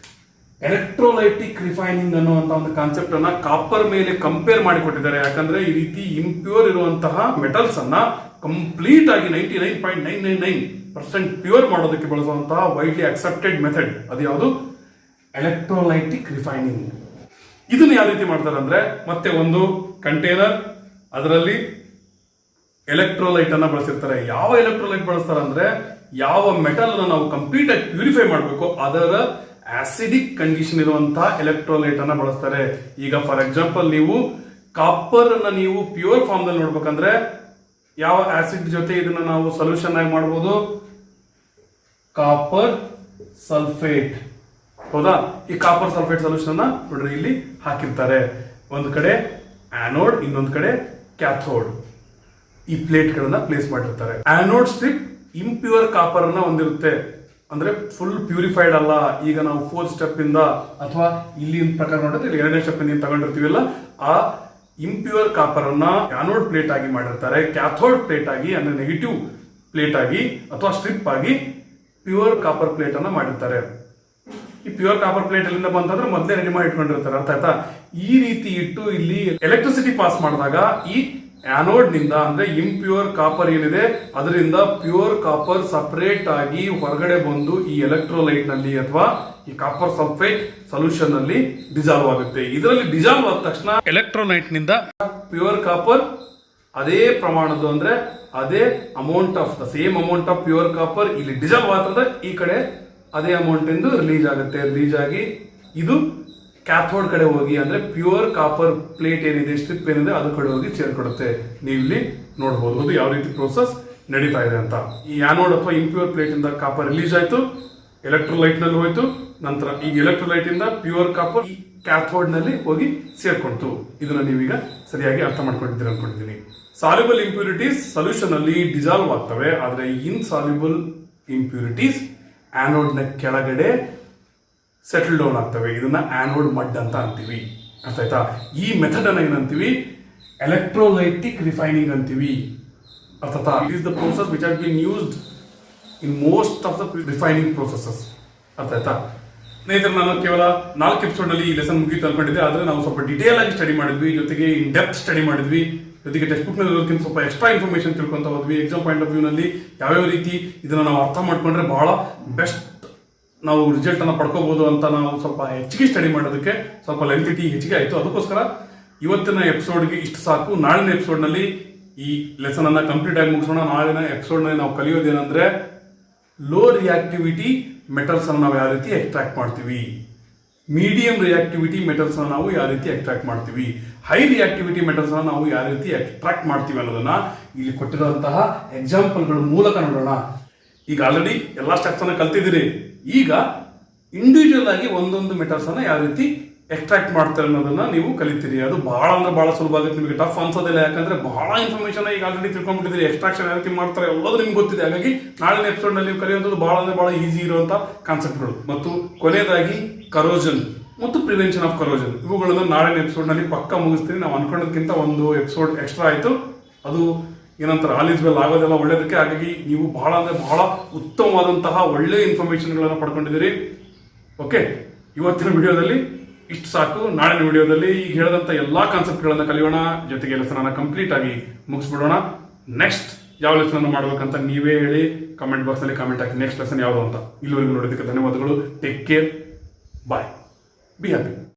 ಎಲೆಕ್ಟ್ರೋಲೈಟಿಕ್ ರಿಫೈನಿಂಗ್ ಅನ್ನುವಂತ ಒಂದು ಕಾನ್ಸೆಪ್ಟ್ ಅನ್ನ ಕಾಪರ್ ಮೇಲೆ ಕಂಪೇರ್ ಮಾಡಿ ಕೊಟ್ಟಿದ್ದಾರೆ. ಯಾಕಂದ್ರೆ ಈ ರೀತಿ ಇಂಪ್ಯೂರ್ ಇರುವಂತಹ ಮೆಟಲ್ಸ್ ಅನ್ನ ಕಂಪ್ಲೀಟ್ ಆಗಿ 99.999% ಪ್ಯೂರ್ ಮಾಡೋದಕ್ಕೆ ಬಳಸುವಂತಹ ವೈಡ್ಲಿ ಅಕ್ಸೆಪ್ಟೆಡ್ ಮೆಥಡ್ ಅದು ಯಾವುದು? Electrolytic refining. ಇದನ್ನ ಯಾವ ರೀತಿ ಮಾಡ್ತಾರೆ ಅಂದ್ರೆ, ಮತ್ತೆ ಒಂದು ಕಂಟೈನರ್, ಅದರಲ್ಲಿ ಎಲೆಕ್ಟ್ರೋಲೈಟ್ ಅನ್ನ ಬಳಸಿರ್ತಾರೆ. ಯಾವ ಎಲೆಕ್ಟ್ರೋಲೈಟ್ ಬಳಸ್ತಾರೆ ಅಂದ್ರೆ, ಯಾವ ಮೆಟಲ್ ಅನ್ನ ನಾವು ಕಂಪ್ಲೀಟ್ ಆಗಿ ಪ್ಯೂರಿಫೈ ಮಾಡಬೇಕು ಅದರ ಆಸಿಡಿಕ್ ಕಂಡೀಷನ್ ಇರುವಂತಹ ಎಲೆಕ್ಟ್ರೋಲೈಟ್ ಅನ್ನ ಬಳಸ್ತಾರೆ. ಈಗ ಫಾರ್ ಎಕ್ಸಾಂಪಲ್, ನೀವು ಕಾಪರ್ ಅನ್ನ ನೀವು ಪ್ಯೂರ್ ಫಾರ್ಮ್ ನಲ್ಲಿ ನೋಡ್ಬೇಕಂದ್ರೆ ಯಾವ ಆಸಿಡ್ ಜೊತೆ ಇದನ್ನ ನಾವು ಸೊಲ್ಯೂಷನ್ ಆಗಿ ಮಾಡಬಹುದು? ಕಾಪರ್ ಸಲ್ಫೇಟ್, ಹೌದಾ? ಈ ಕಾಪರ್ ಸಲ್ಫೇಟ್ ಸೊಲ್ಯೂಷನ್ ನೋಡ್ರಿ ಇಲ್ಲಿ ಹಾಕಿರ್ತಾರೆ. ಒಂದು ಕಡೆ ಆನೋಡ್, ಇನ್ನೊಂದು ಕಡೆ ಕ್ಯಾಥೋಡ್. ಈ ಪ್ಲೇಟ್ ಗಳನ್ನ ಪ್ಲೇಸ್ ಮಾಡಿರ್ತಾರೆ. ಆನೋಡ್ ಸ್ಟ್ರಿಪ್ ಇಂಪ್ಯೂರ್ ಕಾಪರ್ ಅನ್ನ ಹೊಂದಿರುತ್ತೆ, ಅಂದ್ರೆ ಫುಲ್ ಪ್ಯೂರಿಫೈಡ್ ಅಲ್ಲ. ಈಗ ನಾವು 4th ಸ್ಟೆಪ್ ಇಂದ ಅಥವಾ ಇಲ್ಲಿ ಪ್ರಕಾರ ನೋಡಿದ್ರೆ ಇಲ್ಲಿ 2ನೇ ಸ್ಟೆಪ್ ಇಂದ ತಗೊಂಡಿರ್ತೀವಲ್ಲ, ಆ ಇಂಪ್ಯೂರ್ ಕಾಪರ್ ಅನ್ನ ಆನೋಡ್ ಪ್ಲೇಟ್ ಆಗಿ ಮಾಡಿರ್ತಾರೆ. ಕ್ಯಾಥೋಡ್ ಪ್ಲೇಟ್ ಆಗಿ ಅಂದ್ರೆ ನೆಗೆಟಿವ್ ಪ್ಲೇಟ್ ಆಗಿ ಅಥವಾ ಸ್ಟ್ರಿಪ್ ಆಗಿ ಪ್ಯೂರ್ ಕಾಪರ್ ಪ್ಲೇಟ್ ಅನ್ನ ಮಾಡಿರ್ತಾರೆ. ಈ ಪ್ಯೂರ್ ಕಾಪರ್ ಪ್ಲೇಟ್ ಎಲ್ಲಿಂದ ಬಂತಂದ್ರೆ ಮೊದಲೇ ರೆಡಿ ಮಾಡಿ ಇಟ್ಕೊಂಡಿರ್ತಾರೆ, ಅರ್ಥ ಆಯ್ತಾ? ಈ ರೀತಿ ಇಟ್ಟು ಇಲ್ಲಿ ಎಲೆಕ್ಟ್ರಿಸಿಟಿ ಪಾಸ್ ಮಾಡಿದಾಗ ಈ ಆನೋಡ್ ನಿಂದ ಅಂದ್ರೆ ಇಂಪ್ಯೂರ್ ಕಾಪರ್ ಏನಿದೆ ಅದರಿಂದ ಪ್ಯೂರ್ ಕಾಪರ್ ಸಪರೇಟ್ ಆಗಿ ಹೊರಗಡೆ ಬಂದು ಈ ಎಲೆಕ್ಟ್ರೋಲೈಟ್ ನಲ್ಲಿ ಅಥವಾ ಈ ಕಾಪರ್ ಸಲ್ಫೇಟ್ ಸೊಲ್ಯೂಷನ್ ನಲ್ಲಿ ಡಿಸಾಲ್ವ್ ಆಗುತ್ತೆ. ಇದರಲ್ಲಿ ಡಿಸಾಲ್ವ್ ಆದ ತಕ್ಷಣ ಎಲೆಕ್ಟ್ರೋಲೈಟ್ ನಿಂದ ಪ್ಯೂರ್ ಕಾಪರ್ ಅದೇ ಪ್ರಮಾಣದ ಅಂದ್ರೆ ಅದೇ amount of the same amount of pure copper ಇಲ್ಲಿ ಡಿಸಾಲ್ವ್ ಆಗ್ತದೆ, ಈ ಕಡೆ ಅದೇ ಅಮೌಂಟ್ ಎಂದು ರಿಲೀಸ್ ಆಗುತ್ತೆ. ರಿಲೀಸ್ ಆಗಿ ಇದು ಕ್ಯಾಥೋಡ್ ಕಡೆ ಹೋಗಿ ಅಂದ್ರೆ ಪ್ಯೂರ್ ಕಾಪರ್ ಪ್ಲೇಟ್ ಏನಿದೆ, ಸ್ಟ್ರಿಪ್ ಏನಿದೆ ಅದು ಕಡೆ ಹೋಗಿ ಸೇರ್ಕೊಡುತ್ತೆ. ನೀವು ಇಲ್ಲಿ ನೋಡಬಹುದು ಅದು ಯಾವ ರೀತಿ ಪ್ರೋಸೆಸ್ ನಡೀತಾ ಇದೆ ಅಂತ. ಈ ಆನೋಡ್ ಅಥವಾ ಇಂಪ್ಯೂರ್ ಪ್ಲೇಟ್ ಇಂದ ಕಾಪರ್ ರಿಲೀಸ್ ಆಯ್ತು, ಎಲೆಕ್ಟ್ರೋಲೈಟ್ ನಲ್ಲಿ ಹೋಯ್ತು. ನಂತರ ಈ ಎಲೆಕ್ಟ್ರೋಲೈಟ್ ಇಂದ ಪ್ಯೂರ್ ಕಾಪರ್ ಈ ಕ್ಯಾಥೋಡ್ ನಲ್ಲಿ ಹೋಗಿ ಸೇರ್ಕೊಳ್ತು. ಇದನ್ನ ನೀವೀಗ ಸರಿಯಾಗಿ ಅರ್ಥ ಮಾಡ್ಕೊಂಡಿದ್ದೀರಿ ಅನ್ಕೊಂಡಿದ್ದೀನಿ. ಸಾಲ್ಯುಬಲ್ ಇಂಪ್ಯೂರಿಟೀಸ್ ಸೊಲ್ಯೂಷನ್ ಅಲ್ಲಿ ಡಿಸಾಲ್ವ್ ಆಗ್ತವೆ, ಆದ್ರೆ ಇನ್ಸಾಲ್ಯುಬಲ್ ಇಂಪ್ಯೂರಿಟೀಸ್ ಆನೋಡ್ ನ ಕೆಳಗಡೆ ಸೆಟಲ್ ಡೌನ್ ಆಗ್ತವೆ. ಇದನ್ನ ಆನೋಡ್ ಮಡ್ ಅಂತ ಅಂತೀವಿ, ಅರ್ಥ ಆಯ್ತಾ? ಈ ಮೆಥಡ್ ಅನ್ನ ಏನಂತೀವಿ? ಎಲೆಕ್ಟ್ರೋಲೈಟಿಕ್ ರಿಫೈನಿಂಗ್ ಅಂತೀವಿ, ಅರ್ಥ ಆಯ್ತಾ? It is the process which has been used in most of the refining processes, ಅರ್ಥ ಆಯ್ತಾ? ಸ್ನೇಹಿತರೆ, ನಾನು ಕೇವಲ 4 ಎಪಿಸೋಡ್ ನಲ್ಲಿ ಈ ಲೆಸನ್ ಮುಗಿತು ಅನ್ಕೊಂಡಿದ್ದೆ, ಆದ್ರೆ ನಾವು ಸ್ವಲ್ಪ ಡಿಟೇಲ್ ಆಗಿ ಸ್ಟಡಿ ಮಾಡಿದ್ವಿ, ಜೊತೆಗೆ ಇನ್ ಡೆಪ್ತ್ ಸ್ಟಡಿ ಮಾಡಿದ್ವಿ, ಜೊತೆಗೆ ಟೆಕ್ಸ್ಟ್ ಬುಕ್ ನಲ್ಲಿ ಸ್ವಲ್ಪ ಎಕ್ಸ್ಟ್ರಾ ಇನ್ಫಾರ್ಮೇಶನ್ ತಿಳ್ಕೊಂತ ಹೋದ್ವಿ. ಎಕ್ಸಾಮ್ ಪಾಯಿಂಟ್ ಆಫ್ ವ್ಯೂ ನಲ್ಲಿ ಯಾವ್ಯಾವ ರೀತಿ ಇದನ್ನ ನಾವು ಅರ್ಥ ಮಾಡ್ಕೊಂಡ್ರೆ ಬಹಳ ಬೆಸ್ಟ್ ನಾವು ರಿಸಲ್ಟ್ ಅನ್ನ ಪಡ್ಕೋಬಹುದು ಅಂತ ನಾವು ಸ್ವಲ್ಪ ಹೆಚ್ಚಿಗೆ ಸ್ಟಡಿ ಮಾಡೋದಕ್ಕೆ ಸ್ವಲ್ಪ ಲೆಂಥಿಟಿ ಹೆಚ್ಚಿಗೆ ಆಯಿತು. ಅದಕ್ಕೋಸ್ಕರ ಇವತ್ತಿನ ಎಪಿಸೋಡ್ಗೆ ಇಷ್ಟು ಸಾಕು. ನಾಳಿನ ಎಪಿಸೋಡ್ ನಲ್ಲಿ ಈ ಲೆಸನ್ ಅನ್ನ ಕಂಪ್ಲೀಟ್ ಆಗಿ ಮುಗಿಸೋಣ. ನಾಳಿನ ಎಪಿಸೋಡ್ ನಲ್ಲಿ ನಾವು ಕಲಿಯೋದೇನಂದ್ರೆ ಲೋ ರಿಯಾಕ್ಟಿವಿಟಿ ಮೆಟಲ್ಸ್ ಅನ್ನು ನಾವು ಯಾವ ರೀತಿ ಎಕ್ಸ್ಟ್ರಾಕ್ಟ್ ಮಾಡ್ತೀವಿ, ಮೀಡಿಯಂ ರಿಯಾಕ್ಟಿವಿಟಿ ಮೆಟಲ್ಸ್ ಅನ್ನು ನಾವು ಯಾವ ರೀತಿ ಎಕ್ಸ್ಟ್ರಾಕ್ಟ್ ಮಾಡ್ತೀವಿ, ಹೈ ರಿಯಾಕ್ಟಿವಿಟಿ ಮೆಟಲ್ಸ್ ಅನ್ನು ನಾವು ಯಾವ ರೀತಿ ಎಕ್ಸ್ಟ್ರಾಕ್ಟ್ ಮಾಡ್ತೀವಿ ಅನ್ನೋದನ್ನ ಇಲ್ಲಿ ಕೊಟ್ಟಿರುವಂತಹ ಎಕ್ಸಾಂಪಲ್ಗಳ ಮೂಲಕ ನೋಡೋಣ. ಈಗ ಆಲ್ರೆಡಿ ಎಲ್ಲ ಸ್ಟೆಪ್ಸ್ ಅನ್ನ ಕಲ್ತಿದ್ದೀರಿ. ಈಗ ಇಂಡಿವಿಜುವಲ್ ಆಗಿ ಒಂದೊಂದು ಮೆಟಲ್ಸ್ ಅನ್ನ ಯಾವ ರೀತಿ ಎಕ್ಸ್ಟ್ರಾಕ್ಟ್ ಮಾಡ್ತಾರೆ ಅನ್ನೋದನ್ನ ನೀವು ಕಲಿತೀರಿ. ಅದು ಬಹಳ ಅಂದ್ರೆ ಬಹಳ ಸುಲಭ ಆಗುತ್ತೆ, ನಿಮಗೆ ಟಫ್ ಅನ್ಸೋದಿಲ್ಲ. ಯಾಕಂದ್ರೆ ಬಹಳ ಇನ್ಫಾರ್ಮೇಶನ್ ಈಗ ಆಲ್ರೆಡಿ ತಿಳ್ಕೊಂಡ್ಬಿಟ್ಟಿದ್ದೀರಿ. ಎಕ್ಸ್ಟ್ರಾಕ್ಷನ್ ಯಾವ ರೀತಿ ಮಾಡ್ತಾರೆ ಎಲ್ಲದೂ ನಿಮ್ಗೆ ಗೊತ್ತಿದೆ. ಹಾಗಾಗಿ ನಾಳಿನ ಎಪಿಸೋಡ್ ನಲ್ಲಿ ನೀವು ಕಲಿಯುವಂಥದ್ದು ಬಹಳ ಅಂದ್ರೆ ಬಹಳ ಈಸಿ ಇರುವಂತ ಕಾನ್ಸೆಪ್ಟ್ಗಳು. ಮತ್ತು ಕೊನೆಯದಾಗಿ ಕರೋಜನ್ ಮತ್ತು ಪ್ರಿವೆನ್ಷನ್ ಆಫ್ ಕರೋಜನ್, ಇವುಗಳನ್ನು ನಾಳಿನ ಎಪಿಸೋಡ್ ನಲ್ಲಿ ಪಕ್ಕ ಮುಗಿಸ್ತೀನಿ. ನಾವು ಅನ್ಕೊಳ್ಳೋದಕ್ಕಿಂತ ಒಂದು ಎಪಿಸೋಡ್ ಎಕ್ಸ್ಟ್ರಾ ಆಯ್ತು. ಅದು ಏನಂತಾರೆ ಆಲ್ ಇಸ್ ವೆಲ್, ಆಗೋದೆಲ್ಲ ಒಳ್ಳೇದಕ್ಕೆ. ಹಾಗಾಗಿ ನೀವು ಬಹಳ ಅಂದ್ರೆ ಬಹಳ ಉತ್ತಮವಾದಂತಹ ಒಳ್ಳೆ ಇನ್ಫಾರ್ಮೇಶನ್ಗಳನ್ನು ಪಡ್ಕೊಂಡಿದ್ದೀರಿ. ಓಕೆ, ಇವತ್ತಿನ ವಿಡಿಯೋದಲ್ಲಿ ಇಷ್ಟು ಸಾಕು. ನಾಳಿನ ವಿಡಿಯೋದಲ್ಲಿ ಈಗ ಹೇಳಿದಂಥ ಎಲ್ಲ ಕಾನ್ಸೆಪ್ಟ್ಗಳನ್ನು ಕಲಿಯೋಣ, ಜೊತೆಗೆ ಲೆಸನ್ ಕಂಪ್ಲೀಟ್ ಆಗಿ ಮುಗಿಸ್ಬಿಡೋಣ. ನೆಕ್ಸ್ಟ್ ಯಾವ ಲೆಸನ್ ಮಾಡ್ಬೇಕಂತ ನೀವೇ ಹೇಳಿ, ಕಮೆಂಟ್ ಬಾಕ್ಸ್ನಲ್ಲಿ ಕಾಮೆಂಟ್ ಹಾಕಿ ನೆಕ್ಸ್ಟ್ ಲೆಸನ್ ಯಾವುದು ಅಂತ. ಇಲ್ಲಿವರೆಗೂ ನೋಡೋದಕ್ಕೆ ಧನ್ಯವಾದಗಳು. Take care, bye, be happy.